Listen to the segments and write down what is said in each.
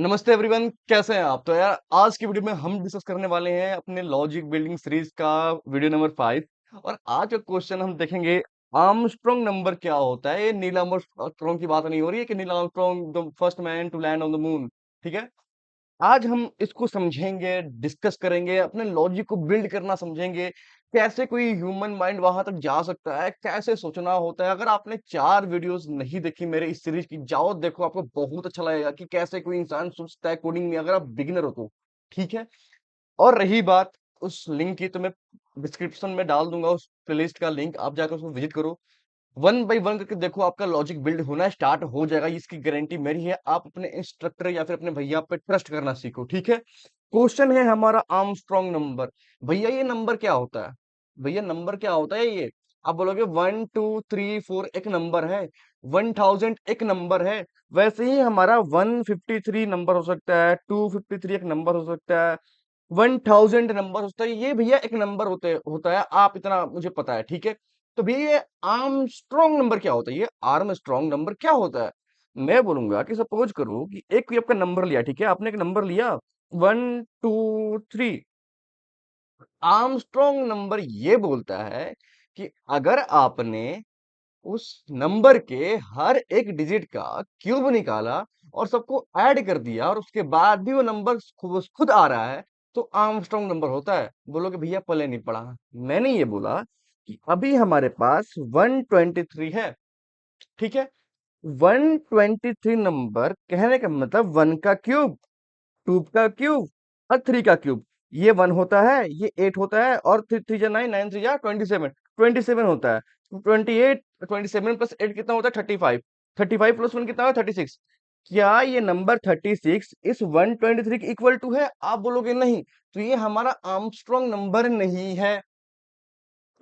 नमस्ते एवरीवन, कैसे हैं आप? तो यार आज की वीडियो में हम डिस्कस करने वाले हैं अपने लॉजिक बिल्डिंग सीरीज का वीडियो नंबर 5। और आज का क्वेश्चन हम देखेंगे, आर्मस्ट्रॉन्ग नंबर क्या होता है। ये नील आर्मस्ट्रॉन्ग की बात नहीं हो रही है कि Neil Armstrong the first man to land on the moon. ठीक है, आज हम इसको समझेंगे, डिस्कस करेंगे, अपने लॉजिक को बिल्ड करना समझेंगे। कैसे कोई ह्यूमन माइंड वहां तक जा सकता है, कैसे सोचना होता है। अगर आपने 4 वीडियोस नहीं देखी मेरे इस सीरीज की, जाओ देखो, आपको बहुत अच्छा लगेगा कि कैसे कोई इंसान सोचता है कोडिंग में, अगर आप बिगिनर हो तो। ठीक है, और रही बात उस लिंक की, तो मैं डिस्क्रिप्शन में डाल दूंगा उस प्लेलिस्ट का लिंक, आप जाकर उसको विजिट करो। वन बाई वन करके देखो, आपका लॉजिक बिल्ड होना स्टार्ट हो जाएगा, इसकी गारंटी मेरी है। आप अपने इंस्ट्रक्टर या फिर अपने भैया पे ट्रस्ट करना सीखो। ठीक है, क्वेश्चन है हमारा आर्मस्ट्रॉन्ग नंबर। भैया ये नंबर क्या होता है? भैया नंबर क्या होता है ये? आप बोलोगे 1 2 3 4 एक नंबर है, 1000 एक नंबर है। वैसे ही हमारा 153 नंबर हो सकता है, 253 एक नंबर हो सकता है, 1000 नंबर होता है। ये भैया एक नंबर होता है, आप इतना मुझे पता है। ठीक है, तो भैया ये आर्मस्ट्रॉन्ग नंबर क्या होता है? ये आर्मस्ट्रॉन्ग नंबर क्या होता है? मैं बोलूंगा कि सपोज करो कि एक कोई आपका नंबर लिया। ठीक है, आपने एक नंबर लिया 1 2 3। आर्मस्ट्रॉन्ग नंबर ये बोलता है कि अगर आपने उस नंबर के हर एक डिजिट का क्यूब निकाला और सबको ऐड कर दिया, और उसके बाद भी वो नंबर खुद खुद आ रहा है, तो आर्मस्ट्रॉन्ग नंबर होता है। बोलोगे भैया पले नहीं पड़ा। मैंने ये बोला कि अभी हमारे पास 123 है। ठीक है, 123 नंबर कहने का मतलब 1 का क्यूब, 2 का क्यूब और 3 का क्यूब। ये 1 होता है, ये 8 होता है, और 3 3 जा 9, 9 3 जा 27, 27 होता है। 28, 27 प्लस 8 कितना होता है? 35। 35 प्लस 1 कितना होता है? 36। क्या ये नंबर 36 इस 123 के इक्वल टू है? आप बोलोगे नहीं, तो ये हमारा आर्मस्ट्रॉन्ग नंबर नहीं है।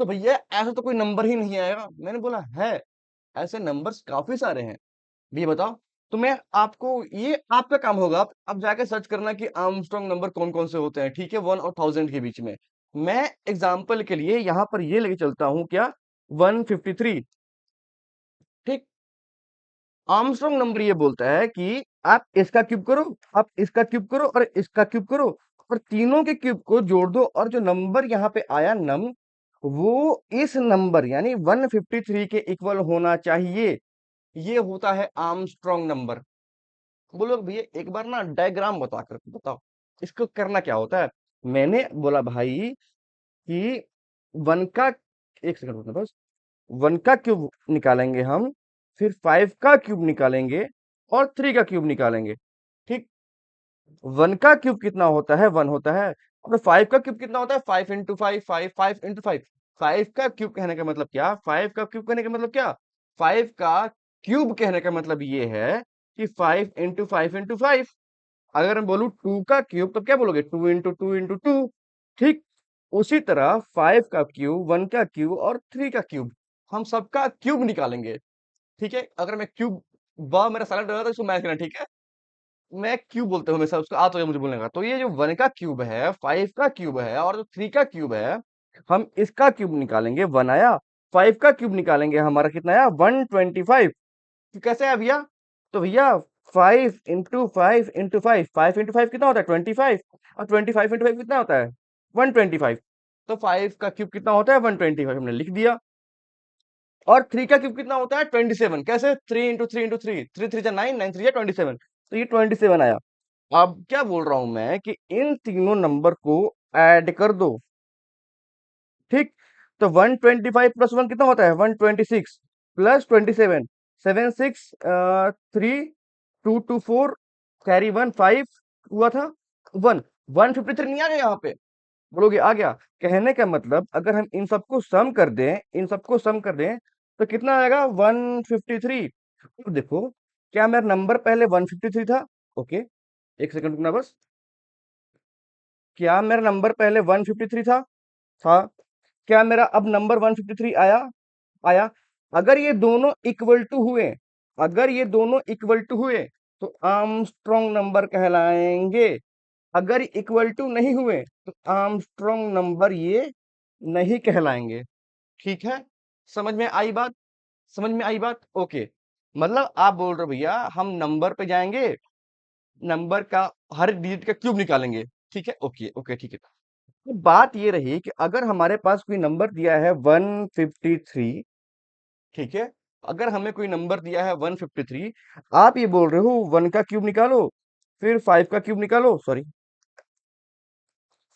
तो भैया ऐसा तो कोई नंबर ही नहीं आएगा। मैंने बोला है, ऐसे नंबर्स काफी सारे हैं। ये बताओ। तो मैं आपको, ये आपका काम होगा, आप जाके सर्च करना कि आर्मस्ट्रॉन्ग नंबर कौन कौन से होते हैं। ठीक है, 1 और 1000 के बीच में। मैं एग्जाम्पल के लिए यहां पर ये लेके चलता हूं, क्या? 153। ठीक, आर्मस्ट्रॉन्ग नंबर ये बोलता है कि आप इसका क्यूब करो, आप इसका क्यूब करो और इसका क्यूब करो, और तीनों के क्यूब को जोड़ दो, और जो नंबर यहाँ पे आया नम, वो इस नंबर यानी 153 के इक्वल होना चाहिए। ये होता है आर्मस्ट्रॉन्ग नंबर। बोलो भैया एक बार ना डायग्राम बता कर बताओ, इसको करना क्या होता है। मैंने बोला भाई कि 1 का, एक सेकंड रुकना बस, 1 का क्यूब निकालेंगे हम, फिर 5 का क्यूब निकालेंगे, और 3 का क्यूब निकालेंगे। ठीक, 1 का क्यूब कितना होता है? 1 होता है। और 5 का क्यूब कितना होता है? 5 × 5, 5 5 × 5। 5 का क्यूब कहने का मतलब क्या? 5 का क्यूब कहने का मतलब क्या? 5 का क्यूब कहने का मतलब ये है कि 5 × 5 × 5। अगर मैं बोलूं 2 का क्यूब, तब क्या बोलोगे? 2 × 2 × 2। ठीक, उसी तरह 5 का क्यूब, 1 का क्यूब और 3 का क्यूब, हम सबका क्यूब निकालेंगे। ठीक है, अगर मैं क्यूब, वाह मेरा साइलेंट हो रहा था, इसको मैच करना। ठीक है, मैं क्यूब बोलते हूँ हमेशा, उसको आता है मुझे बोलने का। तो ये जो 1 का क्यूब है, 5 का क्यूब है और जो 3 का क्यूब है, हम इसका क्यूब निकालेंगे, 1 आया। 5 का क्यूब निकालेंगे, हमारा कितना आया? 125। तो कैसे आया भैया? तो भैया 5 × 5 × 5, 5 × 5 कितना होता है? 25, और 25 × 5 कितना होता है? 125। तो 5 का क्यूब कितना होता है? 125, हमने लिख दिया। और 3 का क्यूब कितना होता है? 27। कैसे? 3 × 3 × 3, 3 3 जा 9, 9 3 जा 27। तो ये 27 आया। अब क्या बोल रहा हूं मैं कि इन तीनों नंबर को ऐड कर दो। ठीक, तो 125 प्लस 1 कितना होता है? 126 प्लस 27, 7 6 3 2 2 4, कैरी 1 5 हुआ था 1, 153 नहीं आ गया यहाँ पे? बोलोगे आ गया। कहने का मतलब अगर हम इन सबको सम कर दें, इन सबको सम कर दें, तो कितना आएगा? 153। अब देखो, क्या मेरा नंबर पहले 153 था? ओके, एक सेकंड रुकना बस। क्या मेरा नंबर पहले 153 था? था। क्या मेरा अब नंबर 153 आया? आया। अगर ये दोनों इक्वल टू हुए, अगर ये दोनों इक्वल टू हुए, तो आर्मस्ट्रॉन्ग नंबर कहलाएंगे। अगर इक्वल टू नहीं हुए, तो आर्मस्ट्रॉन्ग नंबर ये नहीं कहलाएंगे। ठीक है, समझ में आई बात? समझ में आई बात? ओके, मतलब आप बोल रहे हो भैया हम नंबर पे जाएंगे, नंबर का हर डिजिट का क्यूब निकालेंगे। ठीक है, ओके ओके, ठीक है। तो बात ये रही कि अगर हमारे पास कोई नंबर दिया है 153, ठीक है, अगर हमें कोई नंबर दिया है 153, आप ये बोल रहे हो 1 का क्यूब निकालो, फिर 5 का क्यूब निकालो, सॉरी,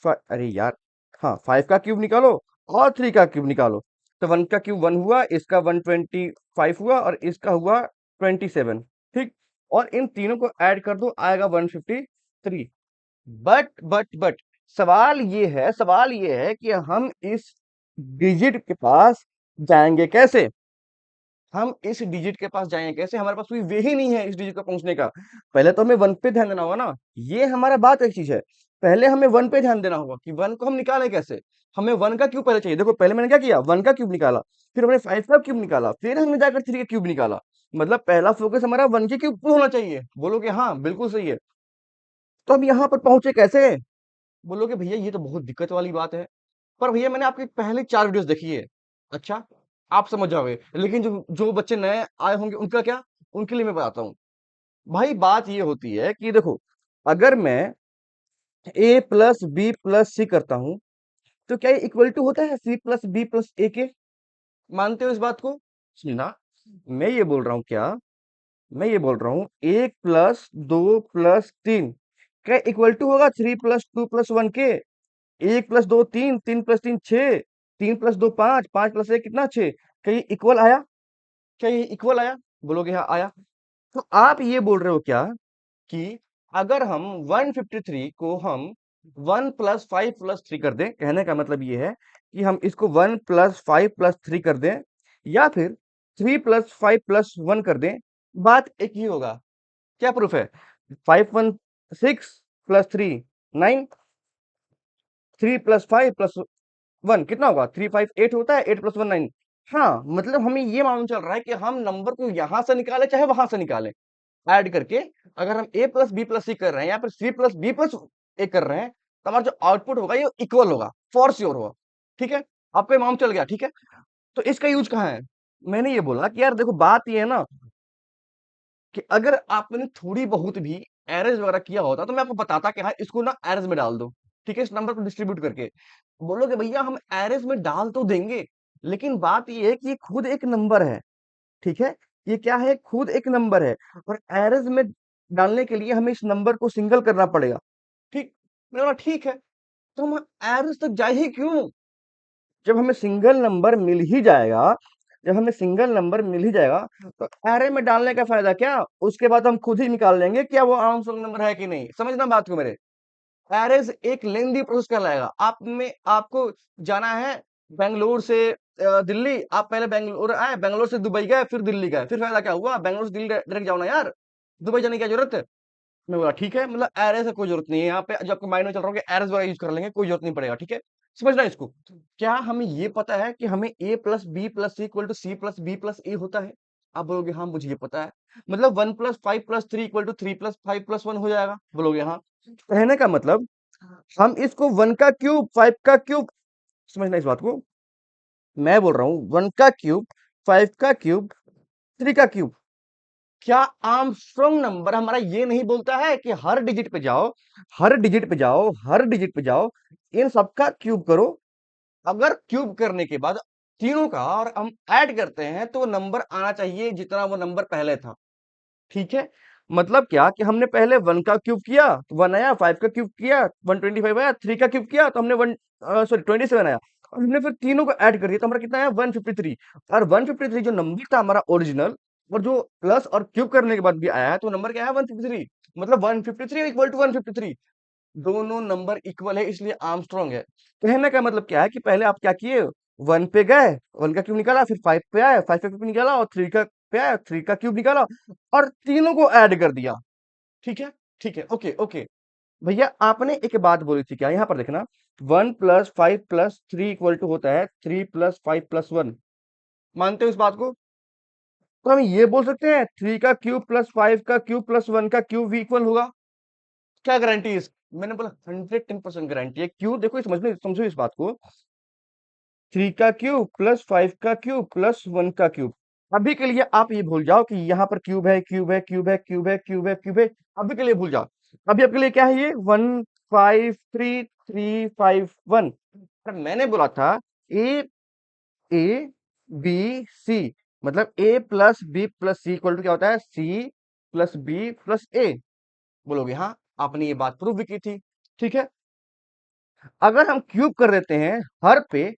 अरे यार, हाँ, 5 का क्यूब निकालो और 3 का क्यूब निकालो। तो 1 का क्यूब 1 हुआ, इसका 125 हुआ और इसका हुआ 27। ठीक, और इन तीनों को ऐड कर दो, आएगा 153। बट सवाल ये है कि हम इस डिजिट के पास जाएंगे कैसे? हम इस डिजिट के पास जाएंगे कैसे? हमारे पास कोई वे ही नहीं है इस डिजिट का पहुंचने का। पहले तो हमें वन पे ध्यान देना होगा ना। ये हमारा बात एक चीज है, पहले हमें वन पे ध्यान देना होगा कि वन को हम निकालें कैसे। हमें वन का क्यूब पहले चाहिए। देखो पहले मैंने क्या किया, वन का क्यूब निकाला, फिर हमने 5 का क्यूब निकाला, फिर हमने जाकर 3 का क्यूब निकाला। मतलब पहला फोकस हमारा वन के क्यूब पे होना चाहिए। बोलोगे हाँ बिल्कुल सही है। तो हम यहाँ पर पहुंचे कैसे? बोलोगे भैया ये तो बहुत दिक्कत वाली बात है। पर भैया मैंने आपकी पहले 4 वीडियोस देखी है। अच्छा, आप समझ जाओगे, लेकिन जो जो बच्चे नए आए होंगे उनका क्या? उनके लिए मैं बताता हूँ। भाई बात ये होती है कि देखो, अगर मैं a प्लस बी प्लस सी करता हूं, तो क्या ये इक्वल टू होता है c प्लस बी प्लस ए के? मानते हो इस बात को? सुनना, मैं ये बोल रहा हूँ क्या, मैं ये बोल रहा हूँ 1 प्लस 2 प्लस 3 क्या इक्वल टू होगा 3 प्लस 2 प्लस 1 के? 1 प्लस 2 3, 3 प्लस 3 6, 3 प्लस 2 5, 5 प्लस 1 कितना 6? क्या ये इक्वल आया? क्या ये इक्वल आया? बोलोगे हाँ आया। तो आप ये बोल रहे हो क्या कि अगर हम 153 को हम 1 प्लस 5 प्लस 3 कर दें, कहने का मतलब ये है कि हम इसको 1 प्लस 5 प्लस 3 कर दें या फिर 3 प्लस 5 प्लस 1 कर दें, बात एक ही होगा। क्या प्रूफ है? 5 1 6 प्लस 3 9, 3 प्लस 5 प्लस 1 कितना होगा? 3 5 8 होता है, 8 प्लस 1 9। हाँ, मतलब हमें ये मालूम चल रहा है कि हम नंबर को यहां से निकाले चाहे वहां से निकालें, ऐड करके अगर हम a प्लस बी प्लस सी कर रहे हैं या फिर c प्लस बी प्लस ए कर रहे हैं, तो हमारा जो आउटपुट होगा ये इक्वल होगा, फॉर श्योर होगा। ठीक है, आपको ये मालूम चल गया। ठीक है, तो इसका यूज कहाँ है? मैंने ये बोला कि यार देखो बात ये है ना कि अगर आपने थोड़ी बहुत भी एरर्स वगैरह किया होता तो मैं आपको बताता कि हाँ इसको ना एरर्स में डाल दो। ठीक है, इस नंबर को डिस्ट्रीब्यूट करके। बोलोगे भैया हम एरर्स में डाल तो देंगे, लेकिन बात ये है कि ये खुद एक नंबर है। ठीक है, ये क्या है? खुद एक नंबर है, और एरर्स में डालने के लिए हमें इस नंबर को सिंगल करना पड़ेगा। ठीक, मैंने बोला ठीक है, तो हम एरर्स तक जाए ही क्यों? जब हमें सिंगल नंबर मिल ही जाएगा, जब हमें सिंगल नंबर मिल ही जाएगा, तो एरे में डालने का फायदा क्या? उसके बाद हम खुद ही निकाल लेंगे क्या वो आर्मस्ट्रांग नंबर है कि नहीं। समझना बात को मेरे। एरेज एक लेंदी प्रोसेस कहलाएगा। आप में आपको जाना है बेंगलोर से दिल्ली, आप पहले बेंगलोर आए, बेंगलोर से दुबई गए, फिर दिल्ली गए, फिर फायदा क्या हुआ? बेंगलोर से दिल्ली डायरेक्ट जाओ ना यार, दुबई जाने की क्या जरूरत है? मैं बोला ठीक है, मतलब एरर से कोई जरूरत नहीं है यहाँ पे, जो आपको माइंड में चल रहा होगा एरर्स वगैरह यूज कर लेंगे, कोई जरूरत नहीं पड़ेगा। ठीक है, समझना इसको। क्या हमें ये पता है कि हमें a plus B plus C equal to C plus B plus A होता है? आप बोलोगे हाँ मुझे ये पता है। मतलब 1 plus 5 plus 3 equal to 3 plus 5 plus 1 हो जाएगा। बोलोगे हाँ। कहने का मतलब हम इसको 1 का क्यूब 5 का क्यूब, समझना इस बात को, मैं बोल रहा हूँ 1 का क्यूब 5 का क्यूब 3 का क्यूब। क्या आर्मस्ट्रांग नंबर हमारा ये नहीं बोलता है कि हर डिजिट पे जाओ, हर डिजिट पे जाओ, हर डिजिट पे जाओ, इन सबका क्यूब करो। अगर क्यूब करने के बाद तीनों का और हम ऐड करते हैं तो वो नंबर आना चाहिए जितना वो नंबर पहले था। ठीक है, मतलब क्या कि हमने पहले 1 का क्यूब किया तो 1 आया, 5 का क्यूब किया 125 आया, 3 का क्यूब किया तो हमने 1 सॉरी 27 आया, और हमने फिर तीनों को ऐड कर दिया तो हमारा कितना आया 153। और 153 जो नंबर था हमारा ओरिजिनल, और जो प्लस और क्यूब करने के बाद भी आया है तो नंबर क्या है 153। मतलब 153 इक्वल टू 153, दोनों नंबर इक्वल है, इसलिए आर्मस्ट्रांग है। कहने का मतलब क्या है कि पहले आप क्या किए, 1 पे गए, 1 का क्यूब निकाला, फिर 5 पे आए, 5 का क्यूब निकाला, और 3 का पे आए, 3 का क्यूब निकाला, और तीनों को ऐड कर दिया। ठीक है, ठीक है, ओके ओके। भैया आपने एक बात बोली थी क्या, यहाँ पर देखना, 1 प्लस 5 प्लस 3 इक्वल टू होता है 3 प्लस 5 प्लस 1। मानते हो इस बात को? तो हम ये बोल सकते हैं 3 का क्यूब प्लस 5 का क्यूब प्लस 1 का क्यूब भी इक्वल होगा? क्या गारंटी है मैंने बोला 110% गारंटी है। क्यों? देखो समझने समझो इस बात को, 3 का क्यूब प्लस 5 का क्यूब प्लस 1 का क्यूब, अभी के लिए आप ये भूल जाओ कि यहाँ पर क्यूब है, क्यूब है, क्यूब है, क्यूब है, क्यूब है, क्यूब है। अभी के लिए भूल जाओ। अभी आपके लिए क्या है ये? 153 3 5 1। पर मैंने बोला था ए ए बी सी, मतलब A plus B plus C equal to क्या होता है? C plus B plus A. बोलोगे हाँ, आपने ये बात प्रूव भी की थी। ठीक है, अगर हम क्यूब कर देते हैं हर पे,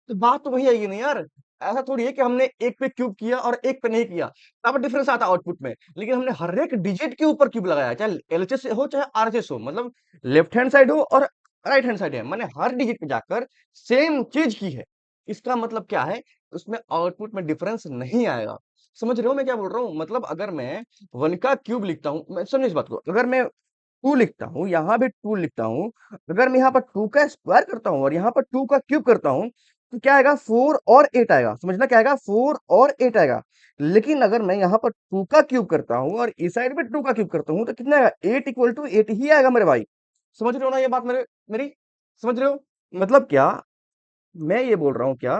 तो बात तो वही आएगी ना यार। ऐसा थोड़ी है कि हमने एक पे क्यूब किया और एक पे नहीं किया, तब डिफरेंस आता आउटपुट में। लेकिन हमने हर एक डिजिट के ऊपर क्यूब लगाया, चाहे एलएचएस हो चाहे आरएचएस हो, मतलब लेफ्ट हैंड साइड हो और राइट हैंड साइड है, मैंने हर डिजिट पे जाकर सेम चीज की है। इसका मतलब क्या है? उसमें आउटपुट में डिफरेंस नहीं आएगा। समझ रहे हो मैं क्या बोल रहा हूँ? मतलब अगर मैं वन का क्यूब लिखता हूँ, मैं समझो इस बात को, अगर मैं टू लिखता हूँ, यहाँ भी टू लिखता हूँ, अगर मैं यहाँ पर टू का स्क्वायर करता हूँ और यहाँ पर टू का क्यूब करता हूँ, तो क्या आएगा? 4 और 8 आएगा। समझना क्या आएगा? 4 और 8 आएगा। लेकिन अगर मैं यहाँ पर टू का क्यूब करता हूँ और इस साइड पे टू का क्यूब करता हूँ, तो कितना आएगा? 8 = 8 ही आएगा मेरे भाई। समझ रहे हो ना ये बात मेरी? समझ रहे हो? मतलब क्या, मैं ये बोल रहा हूँ क्या,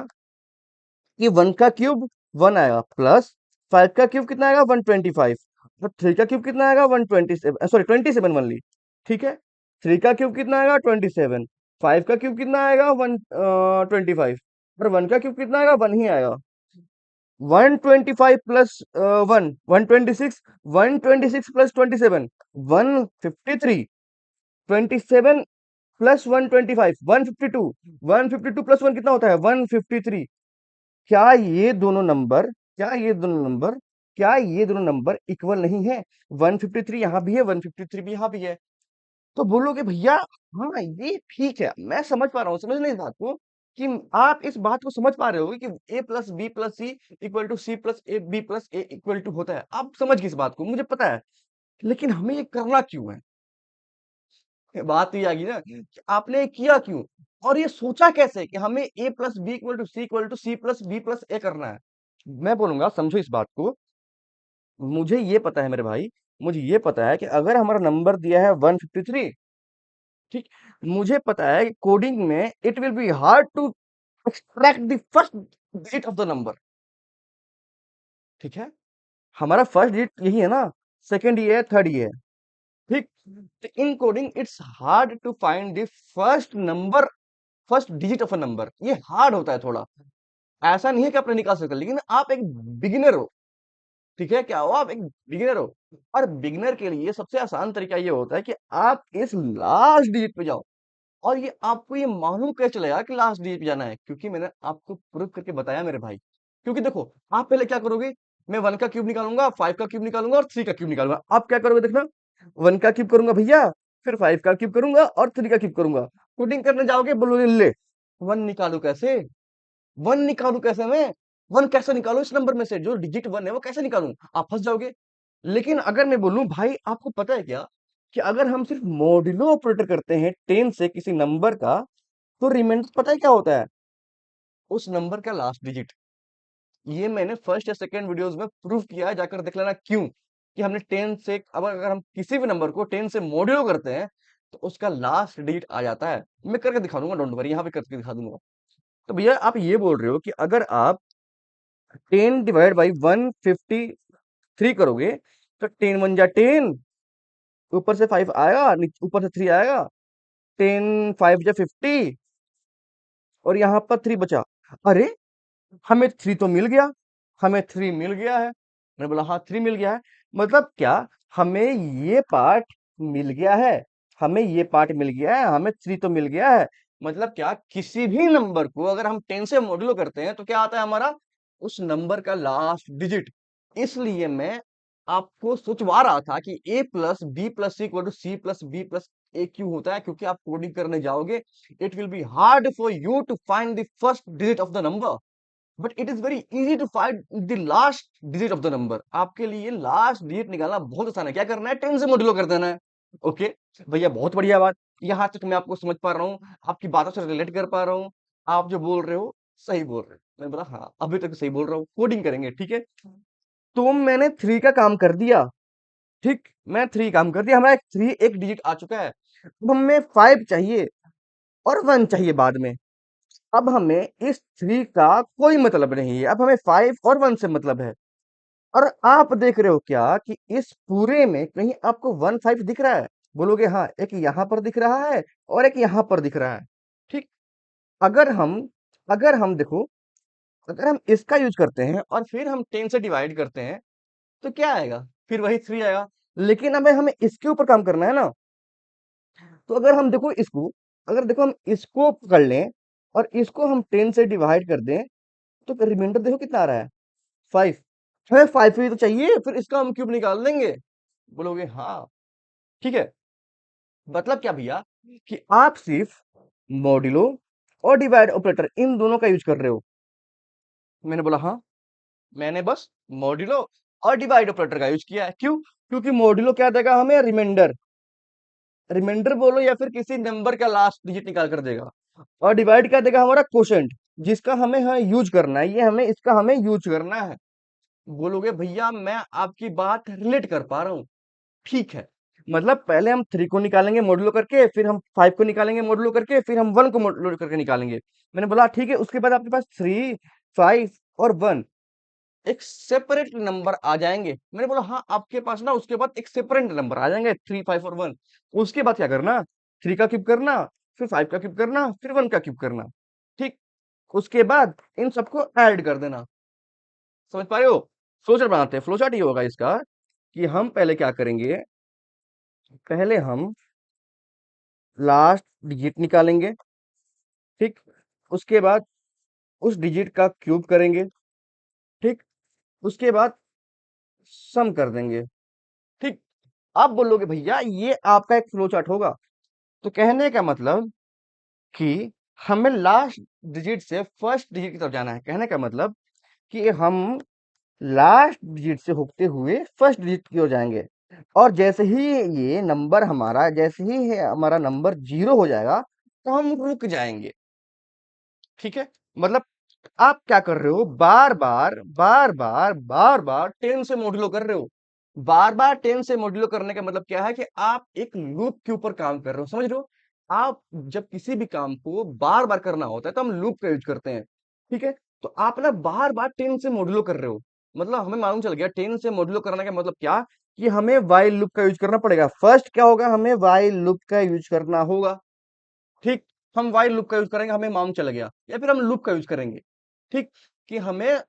कि वन का क्यूब वन आएगा, प्लस फाइव का क्यूब कितना आएगा? 125। और थ्री का क्यूब कितना आएगा? 127, सॉरी 27 ओनली। ठीक है, थ्री का क्यूब कितना आएगा? 27। फाइव का क्यूब कितना आएगा? 125। और वन का क्यूब कितना आएगा? वन ही आएगा। 125 plus 1, 126। 126 plus 27, 153। 27 plus 125, 152। 152 plus one कितना होता है? 153। क्या ये दोनों नंबर क्या ये दोनों नंबर क्या ये दोनों नंबर इक्वल नहीं है? 153 यहाँ भी है, 153 भी यहाँ भी है। तो बोलोगे भैया हाँ ये ठीक है, मैं समझ पा रहा हूँ, समझ नहीं इस बात को, कि आप इस बात को समझ पा रहे हो कि A plus B plus C equal to C plus A B plus A equal to होता है। आप समझ गए इस बात को, मुझे पता है। लेकिन हमें ये करना क्यों है? बात तो ये आ गई ना कि आपने ये किया क्यों? और ये सोचा कैसे कि हमें A plus B equal to C plus B plus A करना है? मैं बोलूंगा, समझो इस बात को। मुझे ये पता है मेरे भाई, मुझे ये पता है कि अगर हमारा नंबर दिया है 153, ठीक, मुझे पता है कि कोडिंग में it will be hard to extract the first digit of the number. ठीक है, हमारा फर्स्ट डिजिट यही है ना, सेकंड ये है, थर्ड ये है। ठीक, तो in coding it's hard to find the first number, first digit of a number. ये हार्ड होता है थोड़ा। ऐसा नहीं है कि आप नहीं निकाल सकते, लेकिन आप एक बिगिनर हो। ठीक है, क्या हो? आप एक बिगिनर हो। और बिगिनर के लिए सबसे आसान तरीका ये होता है कि आप इस लास्ट डिजिट पे जाओ। और ये आपको ये मालूम कैसे चलेगा कि लास्ट डिजिट पे जाना है? क्योंकि मैंने आपको प्रूव करके बताया मेरे भाई। क्योंकि देखो, आप पहले क्या करोगे? मैं वन का क्यूब निकालूंगा, फाइव का क्यूब निकालूंगा और थ्री का क्यूब निकालूंगा। आप क्या करोगे देखना, वन का क्यूब करूंगा भैया, फिर फाइव का क्यूब करूंगा और थ्री का क्यूब करूंगा। कोडिंग करने जाओगे, बोलोगे ले वन निकालू कैसे? वन निकालू कैसे मैं? वन कैसे निकालू इस नंबर में से? जो डिजिट वन है वो कैसे निकालूं? आप फंस जाओगे। लेकिन अगर मैं बोलूं भाई, आपको पता है क्या, कि अगर हम सिर्फ मॉड्यूलो ऑपरेटर करते हैं 10 से किसी नंबर का, तो रिमाइंडर पता है क्या होता है? उस नंबर का लास्ट डिजिट। ये मैंने फर्स्ट या सेकंड वीडियोस में प्रूव किया है, जाकर देख लेना क्यों। कि हमने 10 से, अब अगर हम किसी भी नंबर को 10 से मॉड्यूलो करते हैं, तो उसका लास्ट डिजिट आ जाता है। मैं करके दिखा दूंगा, डोंट वरी, यहाँ पे करके दिखा दूंगा। तो भैया आप ये बोल रहे हो कि अगर आप 10 डिवाइड बाई 153 करोगे, तो 10 × 1 = 10, ऊपर से 5 आएगा, ऊपर से 3 आएगा, 10 × 5 = 50, और यहाँ पर 3 बचा। अरे, हमें 3 तो मिल गया, हमें 3 मिल गया है। मैंने बोला हाँ 3 मिल गया है। मतलब क्या, हमें ये पार्ट मिल गया है, हमें ये पार्ट मिल गया है, हमें 3 तो मिल गया है। मतलब क्या, किसी भी नंबर को अगर हम 10 से मॉड्यूलो करते हैं, तो क्या आता है हमारा? उस नंबर का लास्ट डिजिट। इसलिए मैं आपको सोचवा रहा था कि a plus B plus C plus B plus A क्यों होता है, क्योंकि आप कोडिंग करने जाओगे, it will be hard for you to find the first digit of the number, but it is very easy to find the last digit of the number. आपके लिए last digit निकालना बहुत आसान है। क्या करना है? 10 से मॉड्यूलो कर देना है। ओके भैया, बहुत बढ़िया बात। यहाँ तक मैं आपको समझ पा रहा हूँ, आपकी बातों से रिलेट कर पा रहा हूँ। आप जो बोल रहे हो सही बोल रहे हो। मैं बोला हाँ, अभी तक सही बोल रहा हूँ, कोडिंग करेंगे ठीक है। तो मैंने थ्री का काम कर दिया। ठीक, मैं थ्री काम कर दिया, हमारा थ्री एक डिजिट आ चुका है। अब हमें फाइव चाहिए और वन चाहिए बाद में। अब हमें इस थ्री का कोई मतलब नहीं है, अब हमें फाइव और वन से मतलब है। और आप देख रहे हो क्या कि इस पूरे में कहीं आपको 15 दिख रहा है? बोलोगे हाँ, एक यहाँ पर दिख रहा है और एक यहाँ पर दिख रहा है। ठीक? अगर हम अगर हम देखो, अगर हम इसका यूज़ करते हैं और फिर हम 10 से डिवाइड करते हैं, तो क्या आएगा? फिर वही 3 आएगा। लेकिन अबे हमें इसके ऊपर काम करना है ना, तो अगर हम देखो इसको, अगर देखो हम इसको पकड़ लें और इसको हम 10 से डिवाइड कर दें, तो फिर रिमाइंडर देखो कितना आ रहा है? 5। हमें 5 ही तो चाहिए, फिर इसका हम क्यूब निकाल देंगे। बोलोगे हाँ, ठीक है। मतलब क्या भैया कि आप सिर्फ मॉड्यूलो और डिवाइड ऑपरेटर इन दोनों का यूज कर रहे हो। मैंने बोला हाँ, मैंने बस मॉड्यूलो और डिवाइड ऑपरेटर का यूज किया है। क्यों? क्योंकि मॉड्यूलो क्या देगा हमें? रिमाइंडर। रिमाइंडर बोलो या फिर किसी नंबर का लास्ट डिजिट निकाल कर देगा। और डिवाइड क्या देगा? हमारा क्वोशंट, जिसका हमें यूज करना है, ये हमें इसका हमें यूज करना है। बोलोगे भैया मैं आपकी बात रिलेट कर पा रहा हूँ। ठीक है। मतलब पहले हम 3 को निकालेंगे मॉडुलो करके, फिर हम 5 को निकालेंगे मॉडुलो करके, फिर हम 1 को मॉडुलो करके निकालेंगे। मैंने बोला ठीक है, उसके बाद आपके पास 3, 5 और 1 एक सेपरेट नंबर आ जाएंगे। मैंने बोला हाँ, आपके पास ना उसके बाद एक सेपरेट नंबर आ जाएंगे, 3, 5 और 1। उसके बाद क्या करना? 3 का क्यूब करना, फिर 5 का क्यूब करना, फिर 1 का क्यूब करना। ठीक। उसके बाद इन सबको ऐड कर देना। समझ पा रहे हो? फ्लोचार्ट बनाते हैं। फ्लोचार्ट ये होगा इसका कि हम पहले क्या करेंगे, पहले हम लास्ट डिजिट निकालेंगे। ठीक। उसके बाद उस डिजिट का क्यूब करेंगे। ठीक। उसके बाद सम कर देंगे। ठीक। आप बोलोगे भैया ये आपका एक फ्लो चार्ट होगा। तो कहने का मतलब कि हमें लास्ट डिजिट से फर्स्ट डिजिट की तरफ जाना है। कहने का मतलब कि हम लास्ट डिजिट से होते हुए फर्स्ट डिजिट की ओर जाएंगे। और जैसे ही ये नंबर हमारा, जैसे ही ये हमारा नंबर 0 हो जाएगा, तो हम रुक जाएंगे। ठीक है। मतलब आप क्या कर रहे हो? बार बार बार बार बार बार 10 से मॉड्यूलो कर रहे हो। बार बार 10 से मॉड्यूलो करने का मतलब क्या है कि आप एक लूप के ऊपर काम कर रहे हो। समझ रहे हो? आप जब किसी भी काम को बार बार करना होता है तो हम लूप का यूज करते हैं। ठीक है। तो आप ना बार बार 10 से मॉड्यूलो कर रहे हो। मतलब हमें मालूम चल गया 10 से मॉड्यूलो करने का मतलब क्या, कि हमें वाइल लूप का यूज करना पड़ेगा। फर्स्ट क्या होगा? हमें वाइल लूप का यूज करना होगा। ठीक। हम व्हाइल लूप का यूज करेंगे, हमें मालूम चल गया। या फिर हम लूप का यूज करेंगे। ठीक। कि हमें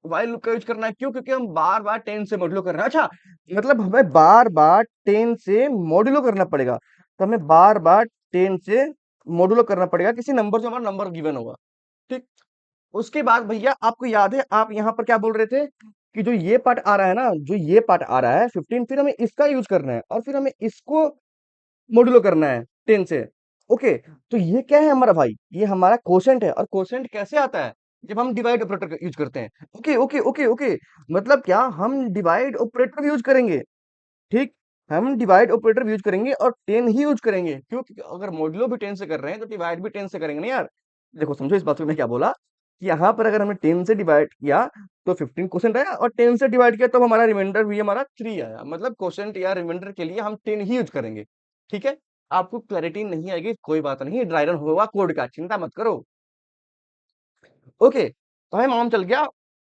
व्हाइल लूप का यूज करना है। क्यों? क्योंकि हम बार बार 10 से मॉड्यूलो कर रहे हैं। अच्छा, मतलब हमें बार बार 10 से मॉड्यूलो करना पड़ेगा। तो हमें बार बार 10 से मॉड्यूलो करना पड़ेगा किसी नंबर से, हमारा नंबर गिवन होगा। ठीक। उसके बाद भैया आपको याद है आप यहाँ पर क्या बोल रहे थे कि जो ये पार्ट आ रहा है ना, जो ये पार्ट आ रहा है 15, फिर हमें इसका यूज करना है और फिर हमें इसको मॉड्यूलो करना है 10 से। ओके। तो ये क्या है हमारा भाई? ये हमारा कोशेंट है। और कोशेंट कैसे आता है? जब हम डिवाइड ऑपरेटर का यूज करते हैं। Okay okay okay okay. मतलब क्या हम डिवाइड ऑपरेटर भी यूज करेंगे? ठीक। हम डिवाइड ऑपरेटर भी यूज करेंगे और 10 ही यूज करेंगे। क्यों? क्योंकि अगर मॉड्यूलो भी 10 से कर रहे हैं तो डिवाइड भी 10 से करेंगे ना यार। देखो समझो इस बात को, मैं क्या बोला कि यहाँ पर अगर हमने 10 से डिवाइड किया तो 15 क्वेश्चन आया, और 10 से डिवाइड किया तो हमारा रिमाइंडर भी हमारा 3 आया। मतलब क्वेश्चन या रिमाइंडर के लिए हम 10 ही यूज करेंगे। ठीक है। आपको क्लैरिटी नहीं आएगी, कोई बात नहीं, ड्राई रन होगा कोड का, चिंता मत करो। ओके। तो हमें मालूम चल गया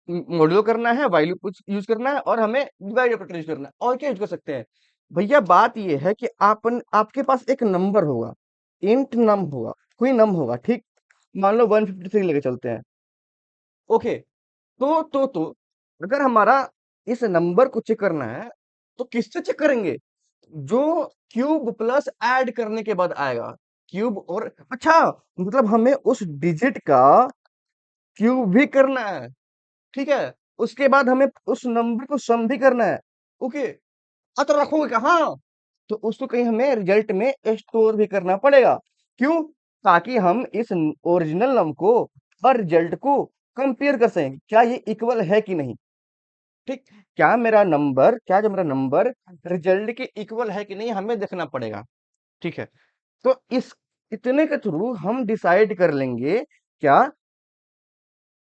मॉड्यूलो करना है, व्हाइल लूप यूज करना है और हमें डिवाइड ऑपरेटर यूज करना है। और क्या यूज कर सकते हैं भैया? बात ये है कि आपके पास एक नंबर होगा, इंट नम होगा, कोई नम होगा। ठीक। मान लो 153 लेके चलते हैं। ओके। तो अगर हमारा इस नंबर को चेक करना है तो किससे चेक करेंगे? जो क्यूब प्लस ऐड करने के बाद आएगा। क्यूब और अच्छा, मतलब हमें उस डिजिट का क्यूब भी करना है। ठीक है। उसके बाद हमें उस नंबर को सम भी करना है। ओके। तो रखोगे कहाँ? तो उसको कहीं हमें रिजल्ट में स्टोर भी करना पड़ेगा। क्यों? ताकि हम इस ओरिजिनल नम को और रिजल्ट को कंपेयर कर सकें, क्या ये इक्वल है कि नहीं। ठीक। क्या जो मेरा नंबर रिजल्ट के इक्वल है कि नहीं, हमें देखना पड़ेगा। ठीक है। तो इस इतने के थ्रू हम डिसाइड कर लेंगे क्या,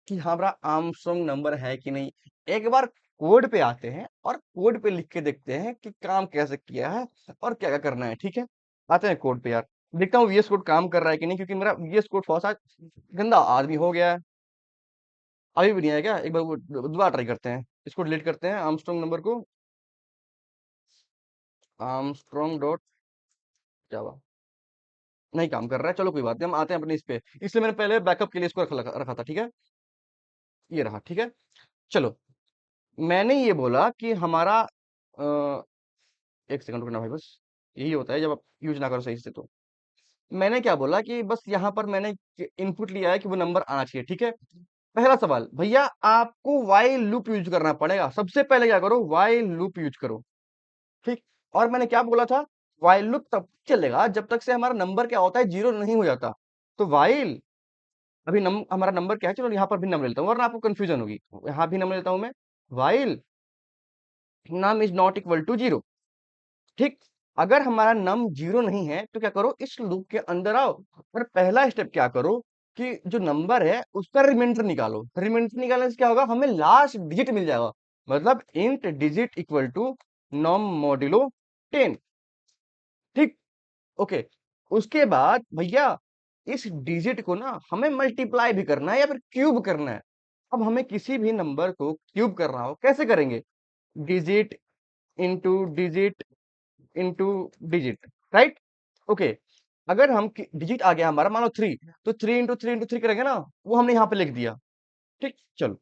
कि हमारा आर्मस्ट्रांग नंबर है कि नहीं। एक बार कोड पे आते हैं और कोड पे लिख के देखते हैं कि काम कैसे किया है और क्या क्या करना है। ठीक है। आते हैं कोड पे यार, देखता हूँ वीएस कोड काम कर रहा है कि नहीं, क्योंकि मेरा वीएस कोड थोड़ा सा गंदा आदमी हो गया है। अभी भी नहीं आया क्या? एक बार वो दोबारा ट्राई करते हैं। इसको डिलीट करते हैं आर्मस्ट्रॉन्ग नंबर को। आर्मस्ट्रॉन्ग डॉट जावा नहीं काम कर रहा है, चलो कोई बात नहीं, हम आते हैं अपने इस पे। इसलिए मैंने पहले बैकअप के लिए इसको रखा था, ठीक है, ये रहा, ठीक है। चलो, मैंने ये बोला कि हमारा एक सेकंड रुकना भाई, बस यही होता है जब आप यूज ना करो सही से। तो मैंने क्या बोला कि बस यहाँ पर मैंने इनपुट लिया है कि वो नंबर आना चाहिए, ठीक है। पहला सवाल, भैया आपको वाइल लूप यूज करना पड़ेगा। सबसे पहले क्या करो, वाइल लूप यूज करो, ठीक। और मैंने क्या बोला था, वाइल लूप तब चलेगा जब तक से हमारा नंबर क्या होता है, जीरो नहीं हो जाता। तो वाइल, अभी हमारा नंबर क्या है, चलो यहाँ पर भी नंबर लेता हूँ वरना आपको कंफ्यूजन होगी। यहाँ भी नंबर लेता हूँ मैं। While num is not equal to zero, ठीक। अगर हमारा नम जीरो नहीं है तो क्या करो, इस लूप के अंदर आओ और पहला स्टेप क्या करो कि जो नंबर है उसका रिमाइंडर निकालो। रिमाइंडर निकालने से क्या होगा, हमें लास्ट डिजिट मिल जाएगा। मतलब int digit equal to num modulo 10, ठीक। ओके, उसके बाद भैया इस डिजिट को ना हमें मल्टीप्लाई भी करना है या फिर क्यूब करना है। अब हमें किसी भी नंबर को क्यूब करना हो, कैसे करेंगे, digit into digit into digit, right. Okay, अगर हम डिजिट आ गया हमारा मान लो 3, तो 3 इंटू 3 करेंगे ना, वो हमने यहाँ पे लिख दिया, ठीक। चलो,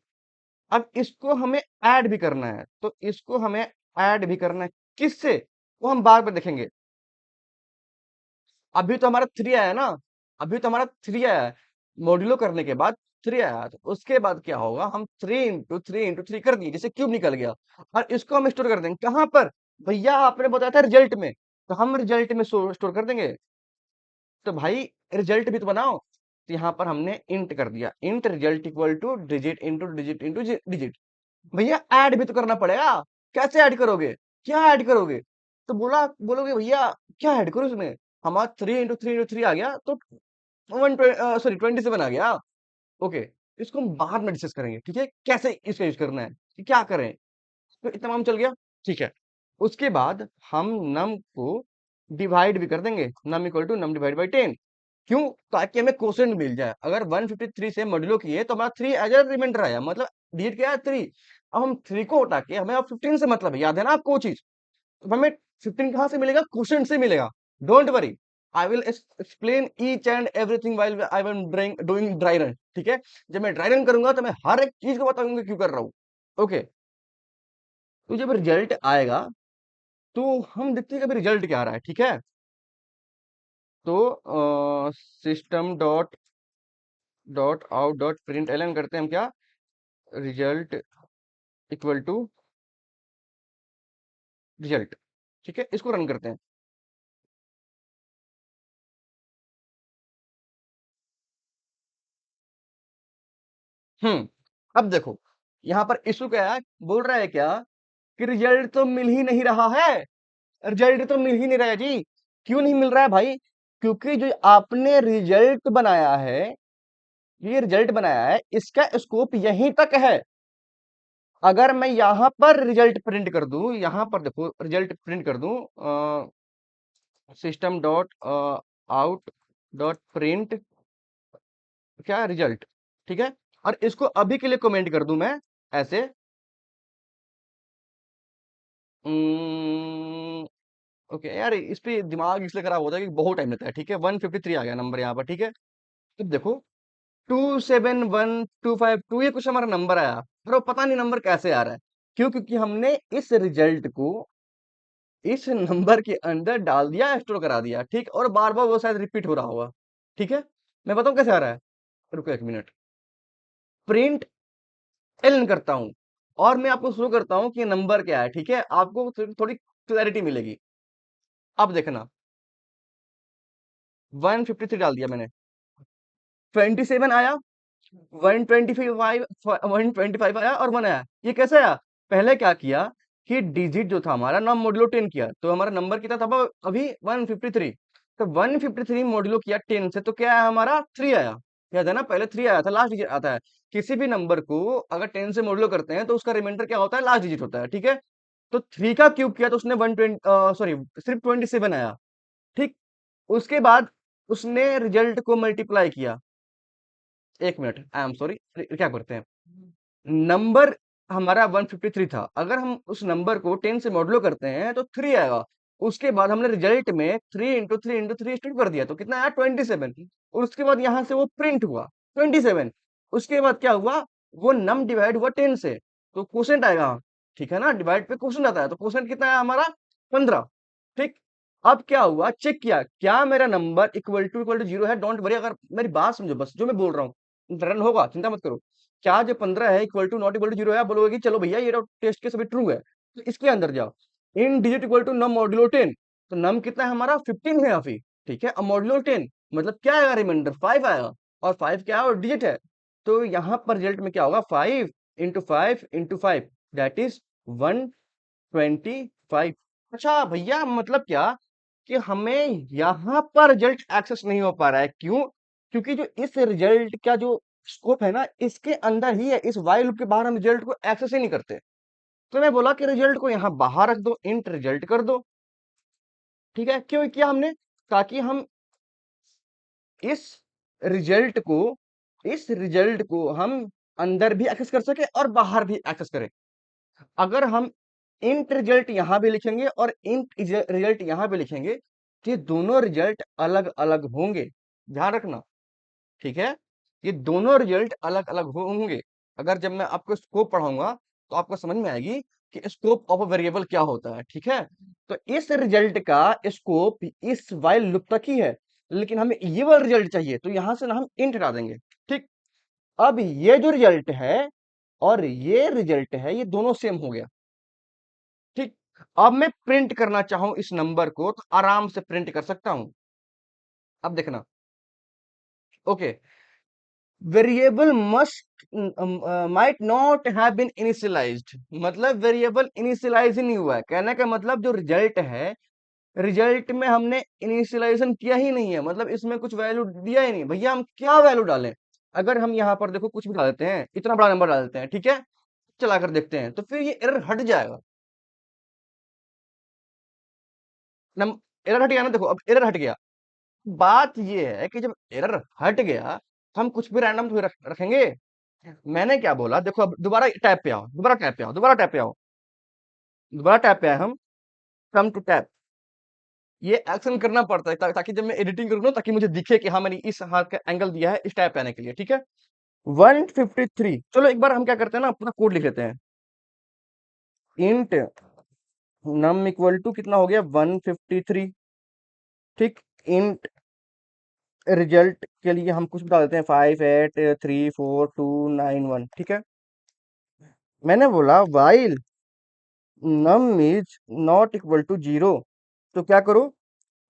अब इसको हमें ऐड भी करना है, तो इसको हमें ऐड भी करना है, किससे, वो हम बाद में देखेंगे। अभी तो हमारा 3 आया ना, अभी तो हमारा 3 आया है, मॉड्यूलो करने के बाद 3 आया, तो उसके बाद क्या होगा, हम 3 इंटू 3 कर दिए, जैसे क्यूब निकल गया। और इसको हम स्टोर कर देंगे कहाँ पर, भैया आपने बताया था रिजल्ट में, तो हम रिजल्ट में स्टोर कर देंगे। तो भाई रिजल्ट भी तो बनाओ। तो यहाँ पर हमने इंट कर दिया, int result equal two digit into digit into digit. भैया ऐड भी तो करना पड़ेगा, कैसे ऐड करोगे, क्या ऐड करोगे। तो बोलोगे भैया क्या ऐड करो इसमें, हमारा 3 इंटू 3 आ गया, तो 27 आ गया। ओके, इसको हम बाद में डिस्कस करेंगे, ठीक है, कैसे इसका यूज करना है, कि क्या करें। तो इतना काम चल गया, ठीक है। उसके बाद हम नम को डिवाइड भी कर देंगे, num equal to num divide by 10। क्यों, ताकि हमें क्वोशंट मिल जाए। अगर 153 से मॉड्यूलो किए तो हमारा 3 एज अ रिमाइंडर आया, मतलब डिजिट क्या है 3। अब हम 3 को हटा के हमें अब 15 से मतलब है, याद है ना आपको वो चीज। तो हमें 15 कहाँ से मिलेगा, क्वोशंट से मिलेगा। Don't worry, I will explain each and everything while I am doing dry run, ठीक है। जब मैं ड्राई रन करूंगा तो मैं हर एक चीज को बताऊंगा क्यों कर रहा हूँ। ओके, तो जब रिजल्ट आएगा तो हम देखते हैं कि अभी रिजल्ट क्या आ रहा है, ठीक है। तो system dot dot out dot print L N करते हैं हम क्या, रिजल्ट इक्वल टू रिजल्ट, ठीक है, इसको रन करते हैं। अब देखो, यहाँ पर इशू क्या है, बोल रहा है क्या कि रिजल्ट तो मिल ही नहीं रहा है। रिजल्ट तो मिल ही नहीं रहा है जी। क्यों नहीं मिल रहा है भाई, क्योंकि जो आपने रिजल्ट बनाया है, ये रिजल्ट बनाया है, इसका स्कोप यहीं तक है। अगर मैं यहां पर रिजल्ट प्रिंट कर दूं, यहां पर देखो रिजल्ट प्रिंट कर दूं, system dot out dot print क्या रिजल्ट, ठीक है। और इसको अभी के लिए कमेंट कर दूं मैं ऐसे, ओके यार, इस पे दिमाग इसलिए खराब होता है कि बहुत टाइम लेता है, ठीक है। 153 आ गया नंबर यहाँ पर, ठीक है। अब देखो 271252 ये कुछ हमारा नंबर आया, पर वो पता नहीं नंबर कैसे आ रहा है। क्यों, क्योंकि हमने इस रिजल्ट को इस नंबर के अंदर डाल दिया, स्टोर करा दिया, ठीक। और बार बार वो शायद रिपीट हो रहा होगा, ठीक है। मैं बताऊं कैसे आ रहा है, रुको एक मिनट, प्रिंट एलन करता हूं और मैं आपको शो करता हूं कि नंबर क्या है, ठीक है। आपको थोड़ी क्लैरिटी मिलेगी। अब देखना, 153 डाल दिया मैंने, 27 आया, 125 125 आया और 1 आया। ये कैसे आया, पहले क्या किया कि डिजिट जो था हमारा नॉन मॉड्यूलो 10 किया, तो हमारा नंबर कितना था अभी 153। तो 153 मॉड्यूलो किया 10 से, तो क्या आया हमारा 3 आया। याद है ना, पहले 3 आया था, लास्ट डिजिट आता है। किसी भी नंबर को अगर 10 से मॉड्यूलो करते हैं तो उसका रिमाइंडर क्या होता है, लास्ट डिजिट होता है, ठीक है। तो 3 का क्यूब किया तो उसने 120 सॉरी सिर्फ 27 आया, ठीक। उसके बाद उसने रिजल्ट को मल्टीप्लाई किया, एक मिनट, आई एम सॉरी, क्या करते हैं, नंबर हमारा 153 था। अगर हम उस नंबर को 10 से मॉडुलो करते हैं तो 3 आएगा। उसके बाद हमने रिजल्ट में 3 into three into three stood कर दिया, तो कितना आया 27। और उसके बाद यहाँ से वो प्रिंट हुआ 27। उसके बाद क्या हुआ, वो नम डिवाइड हुआ 10 से, तो क्वोशेंट आएगा। ठीक है ना, डिवाइड पे क्वोशेंट आता है, तो क्वोशेंट कितना आया हमारा 15। ठीक। अब क्या हुआ, चेक किया क्या मेरा नंबर इक्वल टू जीरो है। डोंट वरी, अगर मेरी बात समझो बस, जो मैं बोल रहा हूँ रन होगा, चिंता मत करो। क्या जो 15 है equal to not equal to zero है, आप बोलोगे कि चलो भैया ये टेस्ट के सभी ट्रू है, तो इसके अंदर जाओ। Int digit equal to num modulo 10, तो नम कितना है हमारा 15 है अभी। ठीक है, अब मॉड्यूलो 10 मतलब क्या आएगा, रिमाइंडर 5 आएगा। और 5 क्या है, और डिजिट है। तो यहाँ पर रिजल्ट में क्या होगा, 5 दैट इज 125। अच्छा भैया, मतलब क्या कि हमें यहाँ पर रिजल्ट एक्सेस नहीं हो पा रहा है, क्यों? क्योंकि जो इस रिजल्ट का जो स्कोप है ना, इसके अंदर ही है, इस वाइल लूप के बाहर हम रिजल्ट को एक्सेस ही नहीं करते। तो मैं बोला कि रिजल्ट को यहाँ बाहर रख दो, इंट रिजल्ट कर दो। ठीक है, क्यों किया हमने, ताकि हम इस रिजल्ट को इस रिजल्ट को हम अंदर भी एक्सेस कर सके और बाहर भी एक्सेस करें। अगर हम इंट रिजल्ट यहां भी लिखेंगे और इंट रिजल्ट यहां भी लिखेंगे, तो ये दोनों रिजल्ट अलग अलग होंगे, ध्यान रखना। ठीक है, ये दोनों रिजल्ट अलग अलग होंगे। अगर जब मैं आपको स्कोप पढ़ाऊंगा तो आपको समझ में आएगी कि स्कोप ऑफ अ वेरिएबल क्या होता है। ठीक है, तो इस रिजल्ट का स्कोप इस वाइल लूप तक ही है, लेकिन हमें ये वाला रिजल्ट चाहिए, तो यहां से ना हम इंट हटा देंगे। ठीक। अब ये जो रिजल्ट है और ये रिजल्ट है, ये दोनों सेम हो गया। ठीक। अब मैं प्रिंट करना चाहूं इस नंबर को, तो आराम से प्रिंट कर सकता हूं। अब देखना, okay, variable must might not have been initialised, मतलब वेरिएबल इनिशियलाइज ही नहीं हुआ है। कहने का मतलब जो रिजल्ट है, रिजल्ट में हमने इनिशियलाइजेशन किया ही नहीं है, मतलब इसमें कुछ वैल्यू दिया ही नहीं। भैया हम क्या वैल्यू डालें? अगर हम यहाँ पर देखो कुछ भी डाल देते हैं, इतना बड़ा नंबर डाल देते हैं, ठीक है, चला कर देखते हैं, तो फिर ये एरर हट जाएगा। नम एरर हट गया ना, देखो अब एरर हट गया। बात ये है कि जब एरर हट गया, तो हम कुछ भी रैंडम थोड़ी रखेंगे। मैंने क्या बोला, देखो अब दोबारा टैब पे आओ, दोबारा टैब पे आओ, दोबारा टैब पे आओ, दोबारा टैब पे आए हम, कम टू टैब। ये एक्शन करना पड़ता है ताकि जब मैं एडिटिंग करूँ ना, ताकि मुझे दिखे कि हाँ मैंने इस हाथ का एंगल दिया है इस टैब पे आने के लिए। ठीक है, 153। चलो एक बार हम क्या करते हैं ना, अपना कोड लिख लेते हैं। इंट नम इक्वल टू कितना हो गया, 153। ठीक। इंट रिजल्ट के लिए हम कुछ बता देते हैं, 583421। ठीक है, मैंने बोला while num is not equal to zero, तो क्या करो,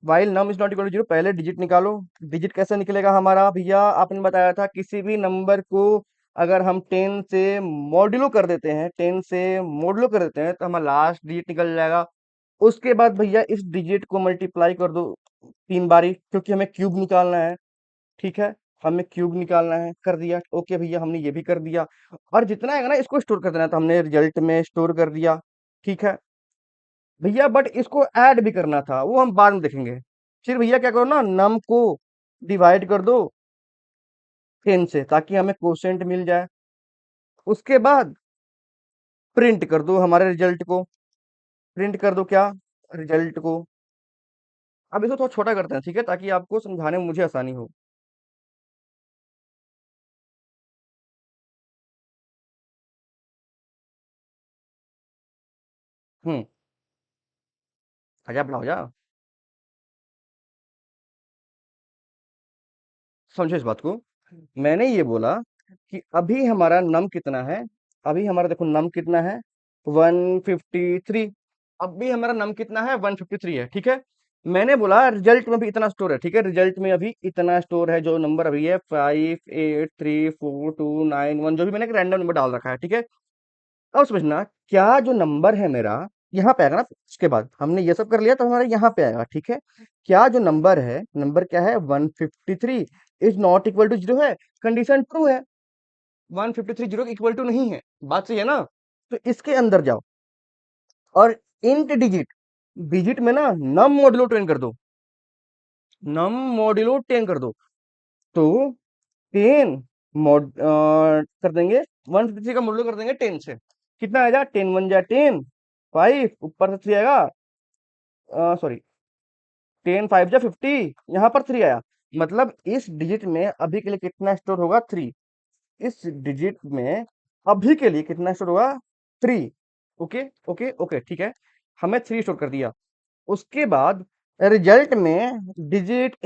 while num is not equal to zero, पहले डिजिट निकालो। डिजिट कैसे निकलेगा हमारा, भैया आपने बताया था किसी भी नंबर को अगर हम 10 से मॉड्यूलो कर देते हैं, 10 से मॉड्यूलो कर देते हैं, तो हमारा लास्ट डिजिट निकल जाएगा। उसके बाद भैया इस डिजिट को मल्टीप्लाई कर दो 3 बारी, क्योंकि हमें क्यूब निकालना है। ठीक है, हमें क्यूब निकालना है, कर दिया। ओके भैया, हमने ये भी कर दिया। और जितना है ना इसको स्टोर कर देना, तो हमने रिजल्ट में स्टोर कर दिया। ठीक है भैया, बट इसको ऐड भी करना था, वो हम बाद में देखेंगे। फिर भैया क्या करो ना, नम को डिवाइड कर दो 10 से, ताकि हमें कोशेंट मिल जाए। उसके बाद प्रिंट कर दो हमारे रिजल्ट को, प्रिंट कर दो क्या, रिजल्ट को। अब इसको थोड़ा छोटा करते हैं, ठीक है, ताकि आपको समझाने में मुझे आसानी हो। हम्म, आजा बढ़ाओ जा, समझो इस बात को। मैंने ये बोला कि अभी हमारा नम कितना है, अभी हमारा देखो नम कितना है, 153। अभी हमारा नम कितना है, 153 है। ठीक है, मैंने बोला रिजल्ट में भी इतना स्टोर है। ठीक है, रिजल्ट में अभी इतना स्टोर है, जो नंबर अभी है 583421, जो भी मैंने एक रैंडम नंबर डाल रखा है। ठीक है, अब समझना, क्या जो नंबर है मेरा यहाँ पे आएगा ना, उसके बाद हमने ये सब कर लिया तो हमारा यहाँ पे आएगा। ठीक है, क्या जो नंबर है, नंबर क्या है, 153 is not equal to zero है, कंडीशन ट्रू है। 153 जीरो इक्वल टू नहीं है, बात सही है ना? तो इसके अंदर जाओ और इंट डिजिट, डिजिट में ना नम मॉड्यूलो 10 कर दो, नम मॉड्यूलो 10 कर दो। तो 10 कर देंगे, 153 का मॉड्यूलो कर देंगे 10 से। कितना आएगा, 10 1 जा 10, 5 ऊपर से 3 आएगा, सॉरी 10 5 जा 50, यहाँ पर 3 आया। मतलब इस डिजिट में अभी के लिए कितना स्टोर होगा, 3। इस डिजिट में अभी के लिए कितना स्टोर होगा, 3। ओके ओके ओके, ठीक है, हमें 3 स्टोर कर दिया। उसके बाद रिजल्ट में डिजिट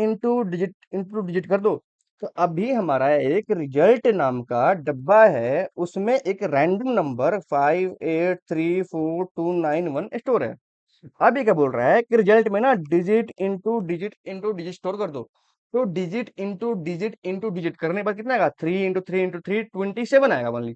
कर दो। तो अभी हमारा एक रिजल्ट नाम का डब्बा है, उसमें एक रैंडम नंबर 583429 1 स्टोर है। अब ये क्या बोल रहा है कि रिजल्ट में ना डिजिट स्टोर कर दो। तो डिजिट करने पर कितना आएगा, 3 × 3 × 3 27 आएगा ओनली।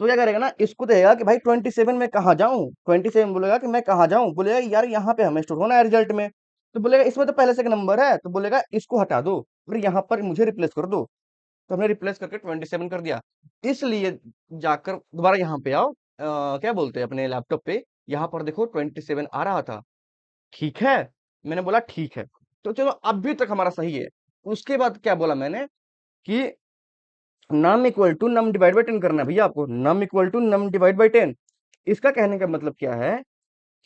तो क्या करेगा ना, इसको देगा कि भाई 27 में कहाँ जाऊं, 27 बोलेगा कि मैं कहाँ जाऊं, बोलेगा यार यहाँ पे हमें स्टोर होना है रिजल्ट में। तो बोलेगा इसमें तो पहले से एक नंबर है, तो बोलेगा इसको हटा दो और यहाँ पर मुझे रिप्लेस कर दो। तो हमने रिप्लेस करके 27 कर दिया। इसलिए जाकर दोबारा यहाँ पे आओ, क्या बोलते हैं अपने लैपटॉप पे, यहाँ पर देखो 27 आ रहा था। ठीक है, मैंने बोला ठीक है। तो चलो अभी तक हमारा सही है। उसके बाद क्या बोला मैंने कि num equal to num divide by 10 करना है भैया आपको, num equal to num divide by 10। इसका कहने का मतलब क्या है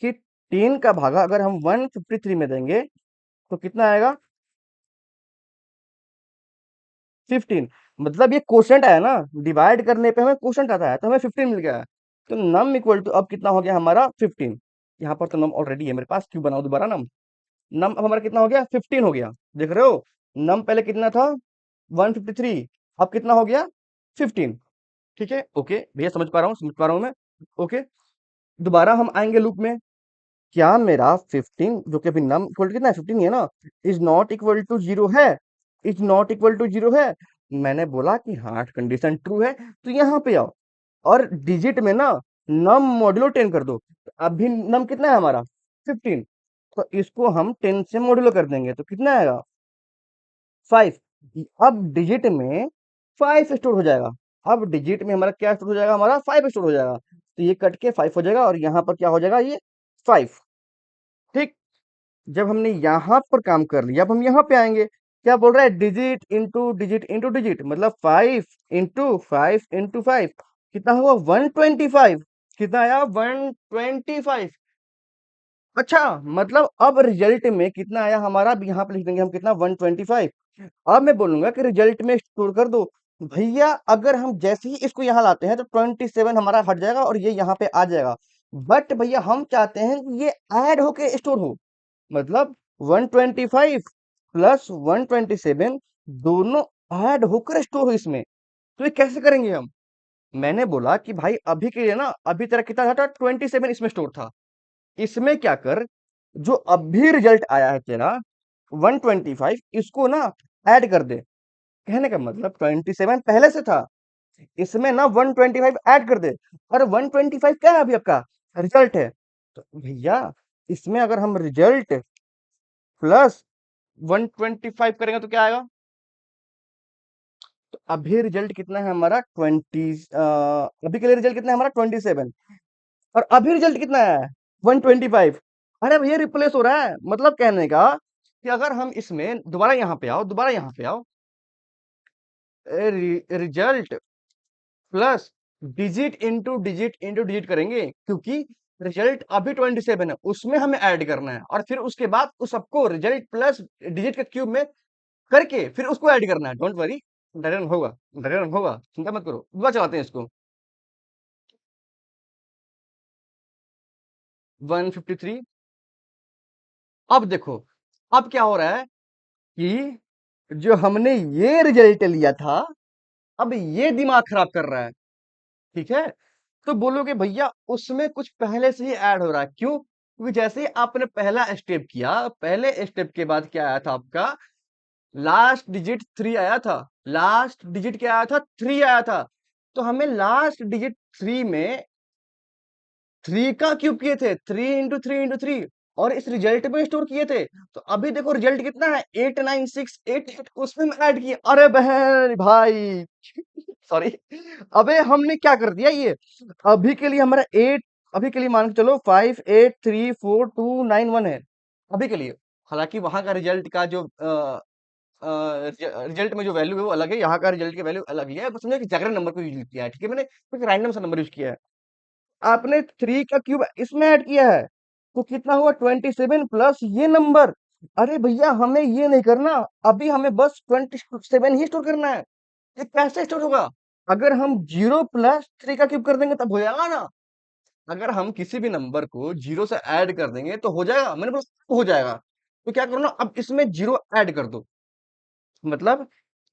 कि 10 का भागा अगर हम 153 में देंगे तो कितना आएगा, 15। मतलब ये क्वोशंट आया ना, डिवाइड करने पे हमें क्वोशंट आता है, तो हमें 15 मिल गया है। तो नम इक्वल टू अब कितना हो गया हमारा, 15। यहाँ पर तो नम ऑलरेडी है मेरे पास, क्यों बनाओ दोबारा नम। नम अब हमारा कितना हो गया, 15 हो गया। देख रहे हो, नम पहले कितना था, 153, अब कितना हो गया, 15। ठीक है, ओके भैया, समझ पा रहा हूँ मैं। ओके, दोबारा हम आएंगे लूप में। क्या मेरा 15 जो कि अभी नम इक्वल टू कितना है, 15 ही है ना, is not equal to zero है, is not equal to zero है। मैंने बोला कि हाँ कंडीशन ट्रू है। तो यहाँ पे आओ और डिजिट में ना नम मॉड्यूलो 10 कर दो। तो अभी नम कितना है हमारा, 15। तो इसको हम 10 से मॉड्यूलो कर देंगे तो कितना आएगा, 5। अब डिजिट में 5 स्टोर हो जाएगा। अब डिजिट में हमारा क्या स्टोर हो जाएगा, हमारा 5 स्टोर हो जाएगा। तो ये कट के 5 हो जाएगा और यहाँ पर क्या हो जाएगा, ये 5। ठीक, जब हमने यहाँ पर काम कर लिया, अब हम यहाँ पे आएंगे। क्या बोल रहा है, डिजिट इंटू डिजिट, मतलब 5 इंटू 5 कितना हुआ, 125। कितना आया, 125। अच्छा, मतलब अब रिजल्ट में कितना आया हमारा, अब यहाँ पे लिख देंगे हम कितना, 125। अब मैं बोलूंगा कि रिजल्ट में स्टोर कर दो। भैया अगर हम जैसे ही इसको यहाँ लाते हैं तो 27 हमारा हट जाएगा और ये यहाँ पे आ जाएगा। बट भैया हम चाहते हैं कि ये ऐड होके स्टोर हो, मतलब 125 प्लस 127 दोनों ऐड होकर स्टोर हो इसमें। तो ये कैसे करेंगे हम। मैंने बोला कि भाई अभी के लिए ना, अभी तेरा कितना था, 27 इसमें स्टोर था। इसमें क्या कर, जो अभी रिजल्ट आया है तेरा 125, इसको ना ऐड कर दे। कहने का मतलब 27 पहले से था, इसमें ना 125 ऐड कर दे। और 125 क्या है अभी आपका, रिजल्ट है। तो भैया इसमें अगर हम रिजल्ट प्लस 125 करेंगे तो क्या आएगा। तो अभी रिजल्ट कितना है हमारा, अभी के लिए रिजल्ट कितना है हमारा, 27। और अभी रिजल्ट कितना है, 125। अरे भैया रिप्लेस हो रहा है, मतलब कहने का कि अगर हम इसमें दोबारा यहाँ पे आओ रिजल्ट प्लस डिजिट करेंगे, क्योंकि रिजल्ट अभी 27 है, उसमें हमें ऐड करना है और फिर उसके बाद उस सबको रिजल्ट प्लस डिजिट के क्यूब में करके फिर उसको ऐड करना है। डोंट वरी, डर होगा, चिंता मत करो, दोबारा चलाते हैं इसको। 153। अब देखो, अब क्या हो रहा है कि जो हमने ये रिजल्ट लिया था, अब ये दिमाग खराब कर रहा है। ठीक है, तो बोलोगे भैया उसमें कुछ पहले से ही ऐड हो रहा है, क्यों, क्योंकि जैसे ही आपने पहला स्टेप किया, पहले स्टेप के बाद क्या आया था आपका, लास्ट डिजिट 3 आया था। लास्ट डिजिट क्या आया था, 3 आया था। तो हमें लास्ट डिजिट 3 में 3 का क्यूब किए थे, 3 × 3 × 3, और इस रिजल्ट में स्टोर किए थे। तो अभी देखो रिजल्ट कितना है, 89688, उसमें मैं ऐड किया। अरे बहन भाई सॉरी, अबे हमने क्या कर दिया ये, अभी के लिए हमारा 8, अभी के लिए मान के चलो 5834 291 है अभी के लिए। हालांकि वहां का रिजल्ट का जो रिजल्ट में जो वैल्यू है वो अलग है, यहाँ का रिजल्ट की वैल्यू अलग ही है। बस समझो कि जागरण नंबर को यूज किया है, ठीक है, मैंने कुछ रैंडम सा नंबर यूज किया है। आपने 3 का क्यूब इसमें ऐड किया है, तो कितना हुआ 27 प्लस ये नंबर। अरे भैया हमें ये नहीं करना, अभी हमें बस 27 ही स्टोर करना है। ये कैसे स्टोर होगा? अगर हम 0 प्लस 3 का क्यूब कर देंगे तब हो जाएगा ना। अगर हम किसी भी नंबर को 0 से ऐड कर देंगे तो हो जाएगा, मैंने बोला हो जाएगा। तो क्या करो ना, अब इसमें 0 ऐड कर दो। मतलब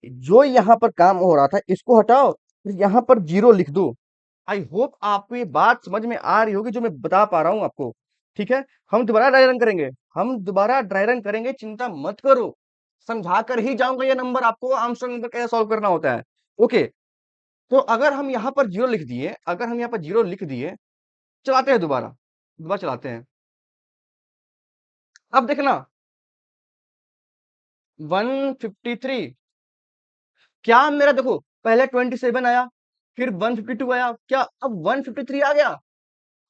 जो यहाँ पर काम हो रहा था इसको हटाओ, फिर यहाँ पर 0 लिख दो। आई होप आपको ये बात समझ में आ रही होगी जो मैं बता पा रहा हूँ आपको। ठीक है, हम दोबारा ड्राई रन करेंगे, हम दोबारा ड्राई रन करेंगे, चिंता मत करो। समझा कर ही जाऊंगा ये नंबर आपको, आर्मस्ट्रांग नंबर कैसे सॉल्व करना होता है। ओके, तो अगर हम यहाँ पर 0 लिख दिए, अगर हम यहाँ पर 0 लिख दिए, चलाते हैं दोबारा, दोबारा चलाते हैं। अब देखना 153, क्या मेरा देखो पहले 27 आया, फिर 152 आया, क्या अब 153 आ गया?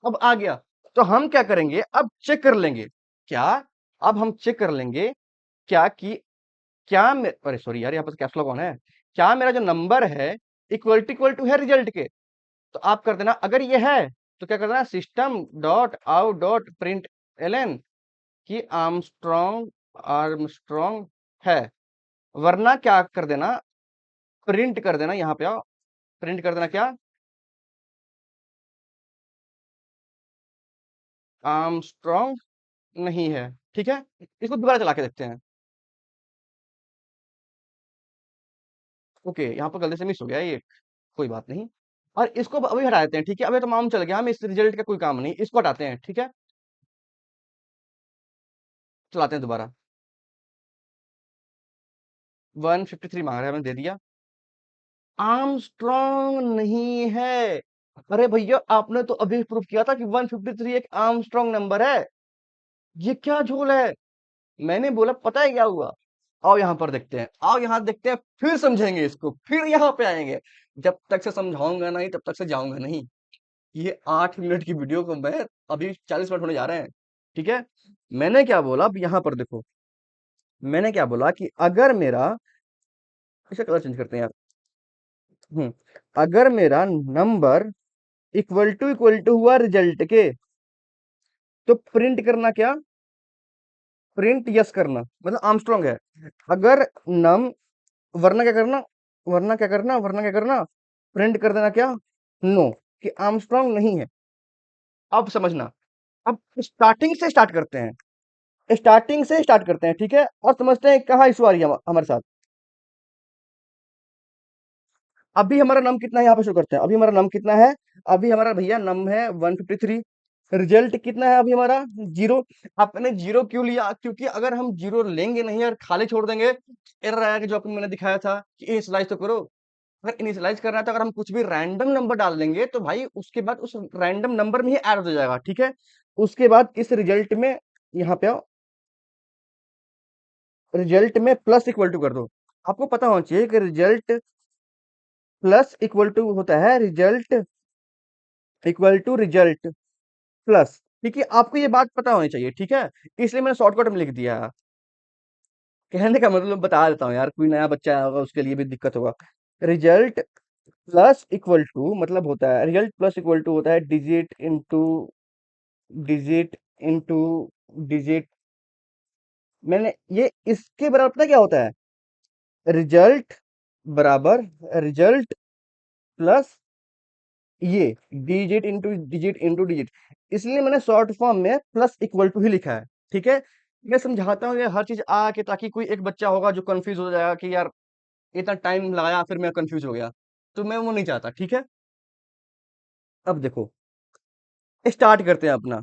अब आ गया। तो हम क्या करेंगे, अब चेक कर लेंगे। क्या? अब हम चेक कर लेंगे क्या कि क्या अरे सॉरी यार, यहाँ पर कैप्स लॉक ऑन है। क्या मेरा जो नंबर है इक्वल टू है रिजल्ट के? तो आप कर देना, अगर ये है तो क्या कर देना, system dot out dot print L N की आर्मस्ट्रॉन्ग आर्मस्ट्रॉन्ग है। वरना क्या कर देना, प्रिंट कर देना, यहाँ पे आओ, प्रिंट कर देना क्या, आर्मस्ट्रॉन्ग नहीं है। ठीक है, इसको दोबारा चला के देखते हैं। ओके, यहाँ पर गलती से मिस हो गया ये, कोई बात नहीं। और इसको अभी हटा देते हैं। ठीक है, अभी तो मालूम चल गया हमें इस रिजल्ट का कोई काम नहीं, इसको हटाते हैं। ठीक है, चलाते हैं दोबारा। 153 मांग रहा है, मैंने दे दिया। आर्मस्ट्रॉन्ग नहीं है। अरे भैया आपने तो अभी प्रूव किया था कि 153 एक आर्मस्ट्रॉन्ग नंबर है। ये क्या झोल है? मैंने बोला पता है क्या हुआ? आओ यहाँ पर देखते हैं, आओ यहाँ देखते हैं, फिर समझेंगे इसको, फिर यहाँ पे आएंगे। जब तक से समझाऊंगा नहीं तब तक से जाऊंगा नहीं। ये 8 मिनट की वीडियो को मैं अभी 40 मिनट होने जा रहे हैं। ठीक है, मैंने क्या बोला, अब यहाँ पर देखो, मैंने क्या बोला कि अगर मेरा, इसका कलर चेंज करते हैं यार। अगर मेरा नंबर इक्वल टू हुआ रिजल्ट के, तो प्रिंट करना क्या, प्रिंट यस करना, मतलब आर्मस्ट्रॉन्ग है। अगर नम, वरना क्या करना, वरना क्या करना, वरना क्या करना, प्रिंट कर देना क्या, नो, कि आर्मस्ट्रॉन्ग नहीं है। अब समझना, अब स्टार्टिंग से स्टार्ट करते हैं, स्टार्टिंग से स्टार्ट करते हैं। ठीक है, और समझते हैं कहाँ इशू आ रही है हमारे साथ। अभी हमारा नम कितना है, यहाँ पे शो करते हैं, अभी हमारा नम कितना है, अभी हमारा भैया नम है 153। रिजल्ट कितना है अभी हमारा, 0। आपने 0 क्यों लिया? क्योंकि अगर हम 0 लेंगे नहीं और खाली छोड़ देंगे, एरर आएगा, जो आपको मैंने दिखाया था कि इनिशियलाइज तो करो। अगर इनिशियलाइज करना है तो अगर हम कुछ भी रैंडम नंबर डाल देंगे तो भाई उसके बाद उस रैंडम नंबर में ही ऐड हो जाएगा। ठीक है, उसके बाद इस रिजल्ट में, यहाँ पे आओ, रिजल्ट में प्लस इक्वल टू कर दो। आपको पता होना चाहिए कि रिजल्ट प्लस इक्वल टू होता है result equal to result plus. ठीक है, आपको ये बात पता होनी चाहिए। ठीक है, इसलिए मैंने शॉर्टकट में लिख दिया है। कहने का मतलब बता देता हूँ यार, कोई नया बच्चा होगा उसके लिए भी दिक्कत होगा। रिजल्ट प्लस इक्वल टू मतलब होता है, रिजल्ट प्लस इक्वल टू होता है डिजिट इंटू डिजिट। मैंने ये इसके बराबर पता क्या होता है, रिजल्ट बराबर रिजल्ट प्लस ये डिजिट इंटू डिजिट। इसलिए मैंने शॉर्ट फॉर्म में प्लस इक्वल टू ही लिखा है। ठीक है, मैं समझाता हूँ ये हर चीज आके, ताकि कोई एक बच्चा होगा जो कंफ्यूज हो जाएगा कि यार इतना टाइम लगाया फिर मैं कंफ्यूज हो गया, तो मैं वो नहीं चाहता। ठीक है, अब देखो, स्टार्ट करते हैं अपना।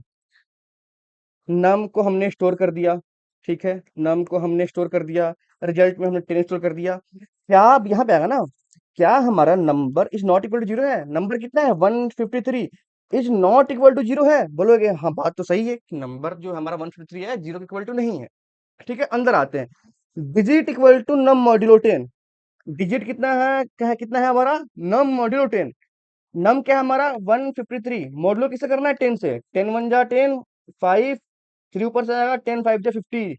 नम को हमने स्टोर कर दिया। ठीक है, नम को हमने स्टोर कर दिया, रिजल्ट में हमने 10 स्टोर कर दिया। क्या अब यहाँ पे आएगा ना, क्या हमारा number is not equal to zero है? नंबर कितना है 153, is not equal to zero है? बोलोगे हाँ बात तो सही है, नंबर जो हमारा 153 है जीरो के इक्वल टू नहीं है। ठीक है, अंदर आते हैं। Digit equal to num modulo 10। Digit कितना है, क्या है, कितना है हमारा, नम मॉड्यूलो 10। नम क्या है हमारा 153, मॉडलो किसे करना है 10 से, 10 वन जा 10, 5, 3 ऊपर से आएगा, 10 5 जा 50,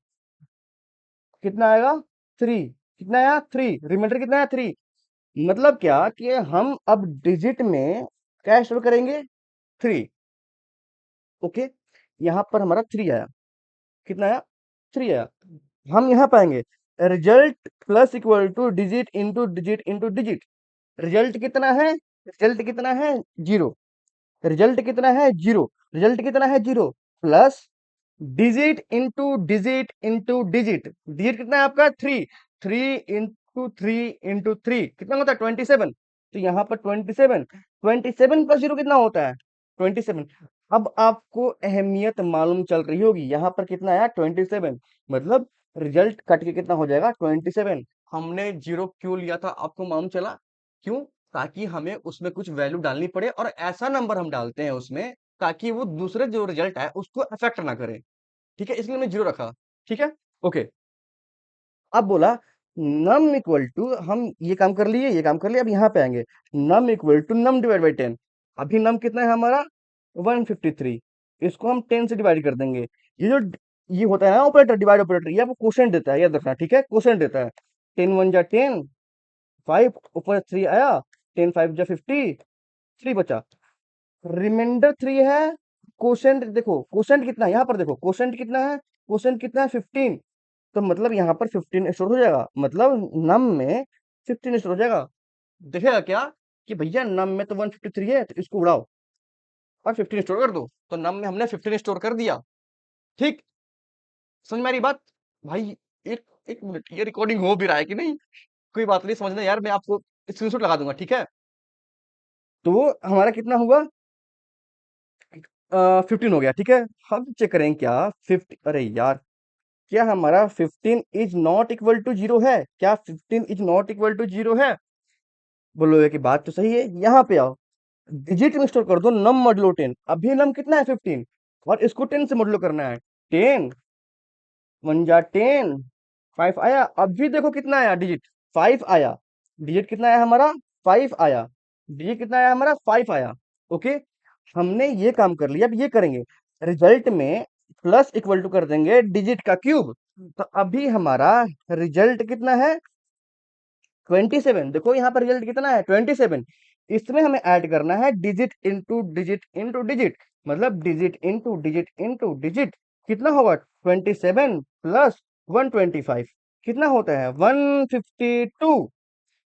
कितना आएगा 3, कितना आया 3, रिमाइंडर कितना है 3। मतलब क्या कि हम अब डिजिट में क्या स्टोर करेंगे, 3। ओके, यहाँ पर हमारा 3 आया। कितना आया? 3 आया। हम यहाँ पाएंगे result plus equal two digit into digit into digit. Result कितना है? रिजल्ट कितना है? 0। रिजल्ट कितना है? 0। रिजल्ट कितना है? 0 plus digit into digit into digit. Digit कितना है आपका? 3। 3 कितना होता है? 27। तो यहाँ पर 27। 27 प्लस 0 कितना होता है? 27। अब आपको अहमियत मालूम चल रही होगी, यहाँ पर कितना आया? 27। मतलब रिजल्ट कट के कितना हो जाएगा? 27। हमने 0 क्यों लिया था आपको मालूम चला? क्यों? ताकि हमें उसमें कुछ वैल्यू डालनी पड़े और ऐसा नंबर हम डालते हैं उसमें ताकि वो दूसरे जो रिजल्ट है उसको अफेक्ट ना करे। ठीक है, इसलिए मैं 0 रखा। ठीक है, ओके। अब बोला नम इक्वल टू, हम ये काम कर लिए, ये काम कर लिया, अब यहाँ पे आएंगे num equal to num divide by 10। अभी नम कितना है हमारा? 153। इसको हम 10 से डिवाइड कर देंगे। ये जो ये होता है ना ऑपरेटर, डिवाइड ऑपरेटर, ये आपको क्वोशंट देता है, याद रखना। ठीक है, क्वोशंट देता है। 10 1 जा 10, 5 ऊपर 3 आया, 10 5 जा 50, 3 बचा, रिमाइंडर 3 है। क्वोशंट देखो, क्वोशंट कितना है यहाँ पर, देखो क्वोशंट कितना है? क्वोशंट कितना है? 15। तो मतलब यहाँ पर 15 स्टोर हो जाएगा, मतलब नम में 15 स्टोर हो जाएगा। देखेगा क्या कि भैया नम में तो 153 है, तो इसको उड़ाओ और 15 स्टोर कर दो। तो नम में हमने 15 स्टोर कर दिया। ठीक, समझ में आ रही बात? भाई एक एक मिनट, ये रिकॉर्डिंग हो भी रहा है कि नहीं? कोई बात नहीं, समझना यार, मैं आपको स्क्रीनशॉट लगा दूंगा। ठीक है, तो हमारा कितना हुआ? 15 हो गया। ठीक है, हम चेक करें क्या 50, अरे यार, क्या हमारा 15 इज नॉट इक्वल टू 0 है? क्या 15 इज नॉट इक्वल टू 0 है? बोलोगे कि बात तो सही है। यहाँ पे आओ, डिजिट में स्टोर कर दो नम मॉडुलो 10। अभी नम कितना है? 15, और इसको 10 से मॉडुलो करना है। 10 1 जा 10, 5 आया। अभी देखो कितना आया डिजिट? 5 आया। डिजिट कितना आया हमारा? 5 आया। डिजिट कितना आया हमारा? 5 आया। ओके, हमने ये काम कर लिया। अब ये करेंगे, रिजल्ट में प्लस इक्वल टू कर देंगे डिजिट का क्यूब। तो अभी हमारा रिजल्ट कितना है? 27। देखो यहाँ पर रिजल्ट कितना है? 27। इसमें हमें ऐड करना है digit into digit into digit, मतलब digit into digit into digit. कितना होगा? 27 प्लस 125 कितना होता है? 152।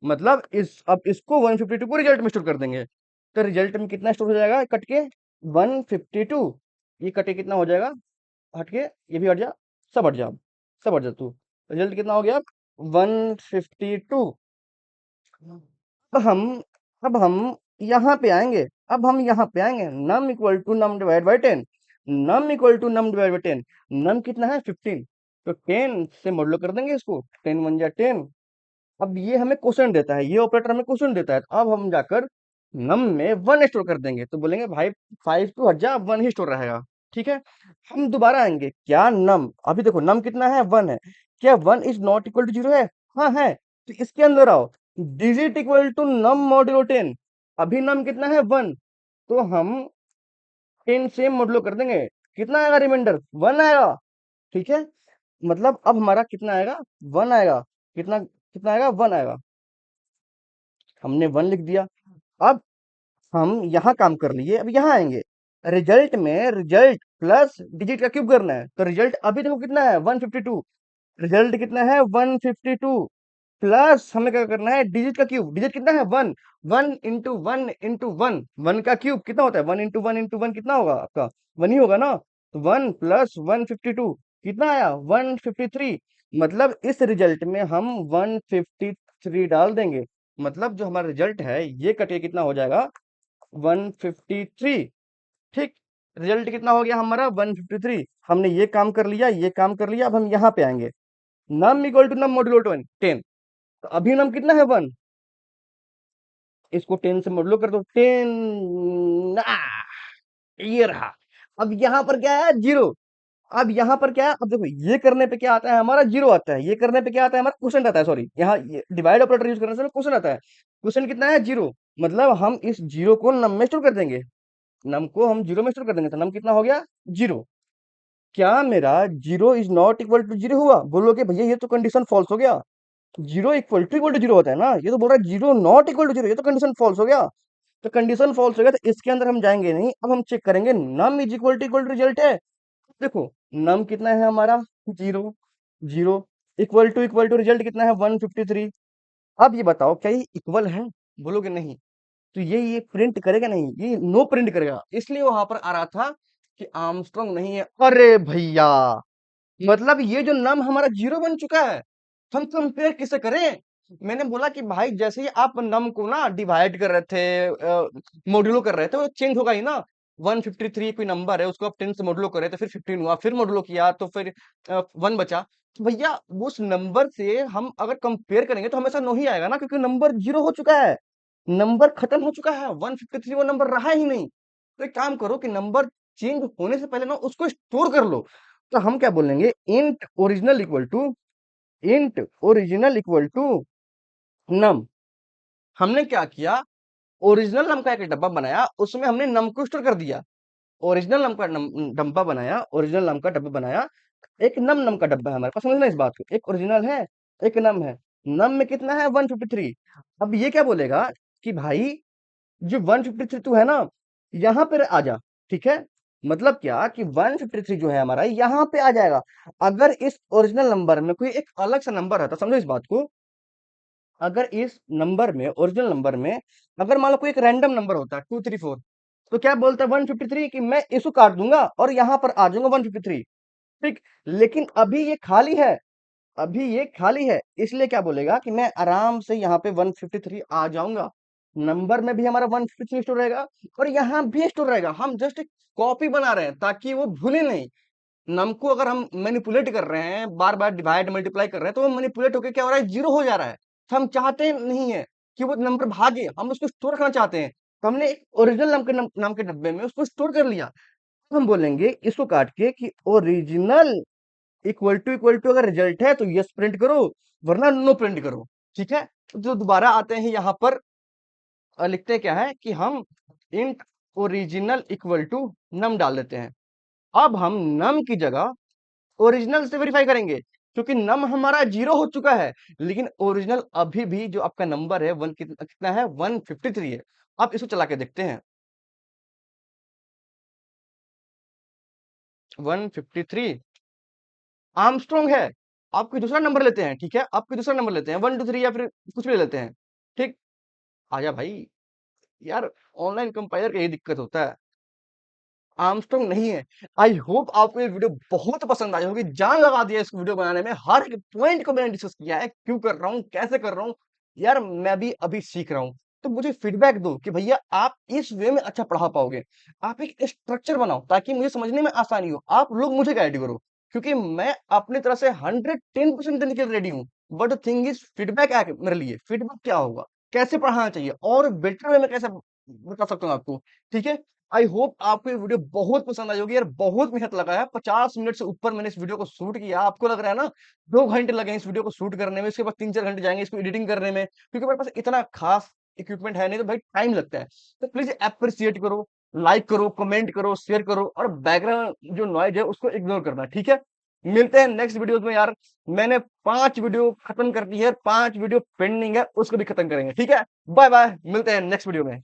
मतलब अब इसको 152 को रिजल्ट में स्टोर कर देंगे। तो रिजल्ट में कितना स्टोर हो जाएगा कट के? 152। ये कट के कितना हो जाएगा? हट के, ये भी हट जा, सब हट जा, सब हट जा तू। रिजल्ट कितना हो गया? 152। अब हम अब हम यहाँ पे आएंगे। अब हम यहाँ पे आएंगे num equal to num divide by 10। Num equal to num divide by 10। Num कितना है? 15। तो 10 से मॉडुलो कर देंगे इसको। 10 1 जा 10। अब ये हमें क्वेश्चन देता है, ये ऑपरेटर हमें क्वेश्चन देता है। अब हम जाकर नम में 1 स्टोर कर देंगे, तो बोलेंगे भाई 5 टू हट जा, 1 ही स्टोर रहेगा। ठीक है, हम दोबारा आएंगे। क्या नम, अभी देखो नम कितना है? 1 है। क्या 1 इज नॉट इक्वल टू 0 है? हाँ है। तो इसके अंदर आओ, digit equal to num modulo 10। अभी नम कितना है? 1। तो हम 10 से मॉड्यूलो कर देंगे। कितना आएगा रिमाइंडर? 1 आएगा। ठीक है, मतलब अब हमारा कितना आएगा? 1 आएगा। कितना कितना आएगा? 1 आएगा। हमने 1 लिख दिया। अब हम यहाँ काम कर लिए, अब यहाँ आएंगे रिजल्ट में, रिजल्ट प्लस डिजिट का क्यूब करना है। तो रिजल्ट अभी देखो कितना है? 152। रिजल्ट कितना है? 152 प्लस हमें क्या करना है? डिजिट का क्यूब। डिजिट कितना है? 1। 1 इंटू 1 इंटू 1, 1 का क्यूब कितना होता है? 1 इंटू 1 इंटू 1 कितना होगा आपका? 1 ही होगा ना। तो 1 प्लस 152 कितना आया? 153। मतलब इस रिजल्ट में हम 153 डाल देंगे। मतलब जो हमारा रिजल्ट है ये कटे कितना हो जाएगा? 153। ठीक, रिजल्ट कितना हो गया हमारा? 153। हमने ये काम कर लिया, ये काम कर लिया। अब हम यहाँ पे आएंगे num equal to num modulo 10। तो अभी नम कितना है? 1। इसको 10 से मॉड्यूलो कर दो। 10 ये रहा। अब यहाँ पर क्या है? 0। अब यहाँ पर क्या है? अब देखो ये करने पे क्या आता है हमारा? 0 आता है। ये करने पे क्या आता है हमारा? क्वेश्चन आता है। सॉरी, यहाँ डिवाइड ऑपरेटर यूज करने से क्वेश्चन आता है। क्वेश्चन कितना है? 0। मतलब हम इस 0 को नम में स्टोर कर देंगे। नम को हम 0 में स्टोर कर देंगे। तो नम कितना हो गया? 0। क्या मेरा 0 इज नॉट इक्वल टू 0 हुआ? बोलोगे भैया ये तो कंडीशन फॉल्स हो गया। 0 इक्वल टू 0 होता है ना, ये तो बोल रहा है 0 नॉट इक्वल टू 0, ये तो कंडीशन फॉल्स हो गया। तो कंडीशन फॉल्स हो गया, तो इसके अंदर हम जाएंगे नहीं। अब हम चेक करेंगे num is equal to result है। देखो नम कितना है हमारा, zero, zero, equal to result कितना है, 153। अब ये बताओ क्या ये इक्वल है, बोलोगे नहीं। तो ये प्रिंट करेगा नहीं, ये नो प्रिंट करेगा, इसलिए वहां पर आ रहा था कि आर्मस्ट्रांग नहीं है। अरे भैया, मतलब ये जो नम हमारा जीरो बन चुका है, तो हम कंपेयर किसे करें। मैंने बोला कि भाई जैसे ही आप नम को ना डिवाइड कर रहे थे, मॉड्यूलो कर रहे थे, वो चेंज होगा ही ना। 153 कोई नंबर है, उसको आप 10 से मॉड्यूलो करे तो फिर 15 हुआ, फिर मॉड्यूलो किया तो फिर 1 बचा। तो भैया उस नंबर से हम अगर कंपेयर करेंगे तो हमेशा नो ही आएगा ना, क्योंकि नंबर जीरो हो चुका है, नंबर खत्म हो चुका है, 153 वो नंबर रहा ही नहीं। तो एक काम करो कि नंबर चेंज होने से पहले ना उसको स्टोर कर लो। तो हम क्या बोलेंगे, इंट ओरिजिनल इक्वल टू नम। हमने क्या किया, ओरिजिनल नम का एक डब्बा बनाया, उसमें हमने नम को स्टोर कर दिया। ओरिजिनल नम का डब्बा बनाया, ओरिजिनल नम का डब्बा बनाया, एक नम नम का डब्बा है हमारे पास। समझना इस बात को, एक ओरिजिनल है, एक नम है। नम में कितना है, 153। अब ये क्या बोलेगा कि भाई जो 153 तू है ना, यहाँ पे आ जा, ठीक है। मतलब क्या कि 153 जो है हमारा यहाँ पे आ जाएगा। अगर इस ओरिजिनल नंबर में कोई एक अलग सा नंबर है, तो समझो इस बात को, अगर इस नंबर में, ओरिजिनल नंबर में, अगर मान लो कोई एक रैंडम नंबर होता है 234, तो क्या बोलता है 153 कि मैं इसको काट दूंगा और यहाँ पर आ जाऊंगा 153, ठीक। लेकिन अभी ये खाली है, अभी ये खाली है, इसलिए क्या बोलेगा कि मैं आराम से यहाँ पे 153 आ जाऊंगा। नंबर में भी हमारा 153 स्टोर रहेगा और यहाँ भी स्टोर रहेगा। हम जस्ट एक कॉपी बना रहे हैं ताकि वो भूले नहीं। नम को अगर हम मैनिपुलेट कर रहे हैं, बार बार डिवाइड मल्टीप्लाई कर रहे हैं, तो वो मैनिपुलेट होकर क्या हो रहा है, जीरो हो जा रहा है। तो हम चाहते नहीं है कि वो नंबर भागे, हम उसको स्टोर रखना चाहते हैं। तो हमने एक ओरिजिनल नाम के डब्बे में उसको स्टोर कर लिया। तो हम बोलेंगे इसको काट के कि ओरिजिनल इक्वल टू अगर रिजल्ट है तो यस प्रिंट करो, वरना नो प्रिंट करो, ठीक है। तो जो दोबारा आते हैं यहाँ पर, लिखते हैं क्या है कि हम इंट ओरिजिनल इक्वल टू नम डाल देते हैं। अब हम नम की जगह ओरिजिनल से वेरीफाई करेंगे, क्योंकि नम हमारा जीरो हो चुका है, लेकिन ओरिजिनल अभी भी जो आपका नंबर है वन कितना कितना है, 153 है। अब इसको चला के देखते हैं, 153 आर्मस्ट्रॉन्ग है। आप कोई दूसरा नंबर लेते हैं, ठीक है, आप कोई दूसरा नंबर लेते हैं, 123 या फिर कुछ भी ले लेते हैं, ठीक। आजा भाई, यार ऑनलाइन कंपाइलर का यही दिक्कत होता है, आर्मस्ट्रांग नहीं है। आई होप आपको ये वीडियो बहुत पसंद आई होगी, जान लगा दिया इस वीडियो बनाने में, हर एक पॉइंट को मैंने डिस्कस किया है, क्यों कर रहा हूँ, कैसे कर रहा हूँ। यार मैं भी अभी सीख रहा हूँ, तो मुझे फीडबैक दो कि भैया आप इस वे में अच्छा पढ़ा पाओगे। आप एक स्ट्रक्चर बनाओ ताकि मुझे समझने में आसानी हो, आप लोग मुझे गाइड करो, क्योंकि मैं अपनी तरह से 110% देने के लिए रेडी हूँ। बट थिंग इज फीडबैक है मेरे लिए, फीडबैक क्या होगा, कैसे पढ़ाना चाहिए और बेटर वे में कैसे बता सकता हूँ आपको, ठीक है। आई होप आपको ये वीडियो बहुत पसंद आई होगी यार, बहुत मेहनत लगा है, 50 मिनट से ऊपर मैंने इस वीडियो को शूट किया। आपको लग रहा है ना 2 घंटे लगे इस वीडियो को शूट करने में, इसके बाद 3-4 घंटे जाएंगे इसको एडिटिंग करने में, क्योंकि मेरे पास इतना खास इक्विपमेंट है नहीं, तो भाई टाइम लगता है। तो प्लीज अप्रिशिएट करो, लाइक करो, कमेंट करो, शेयर करो, और बैकग्राउंड जो नॉइज है उसको इग्नोर करना, ठीक है। मिलते हैं नेक्स्ट वीडियोस में यार। मैंने 5 वीडियो खत्म कर दी है, 5 वीडियो पेंडिंग है, उसको भी खत्म करेंगे, ठीक है। बाय बाय, मिलते हैं नेक्स्ट वीडियो में।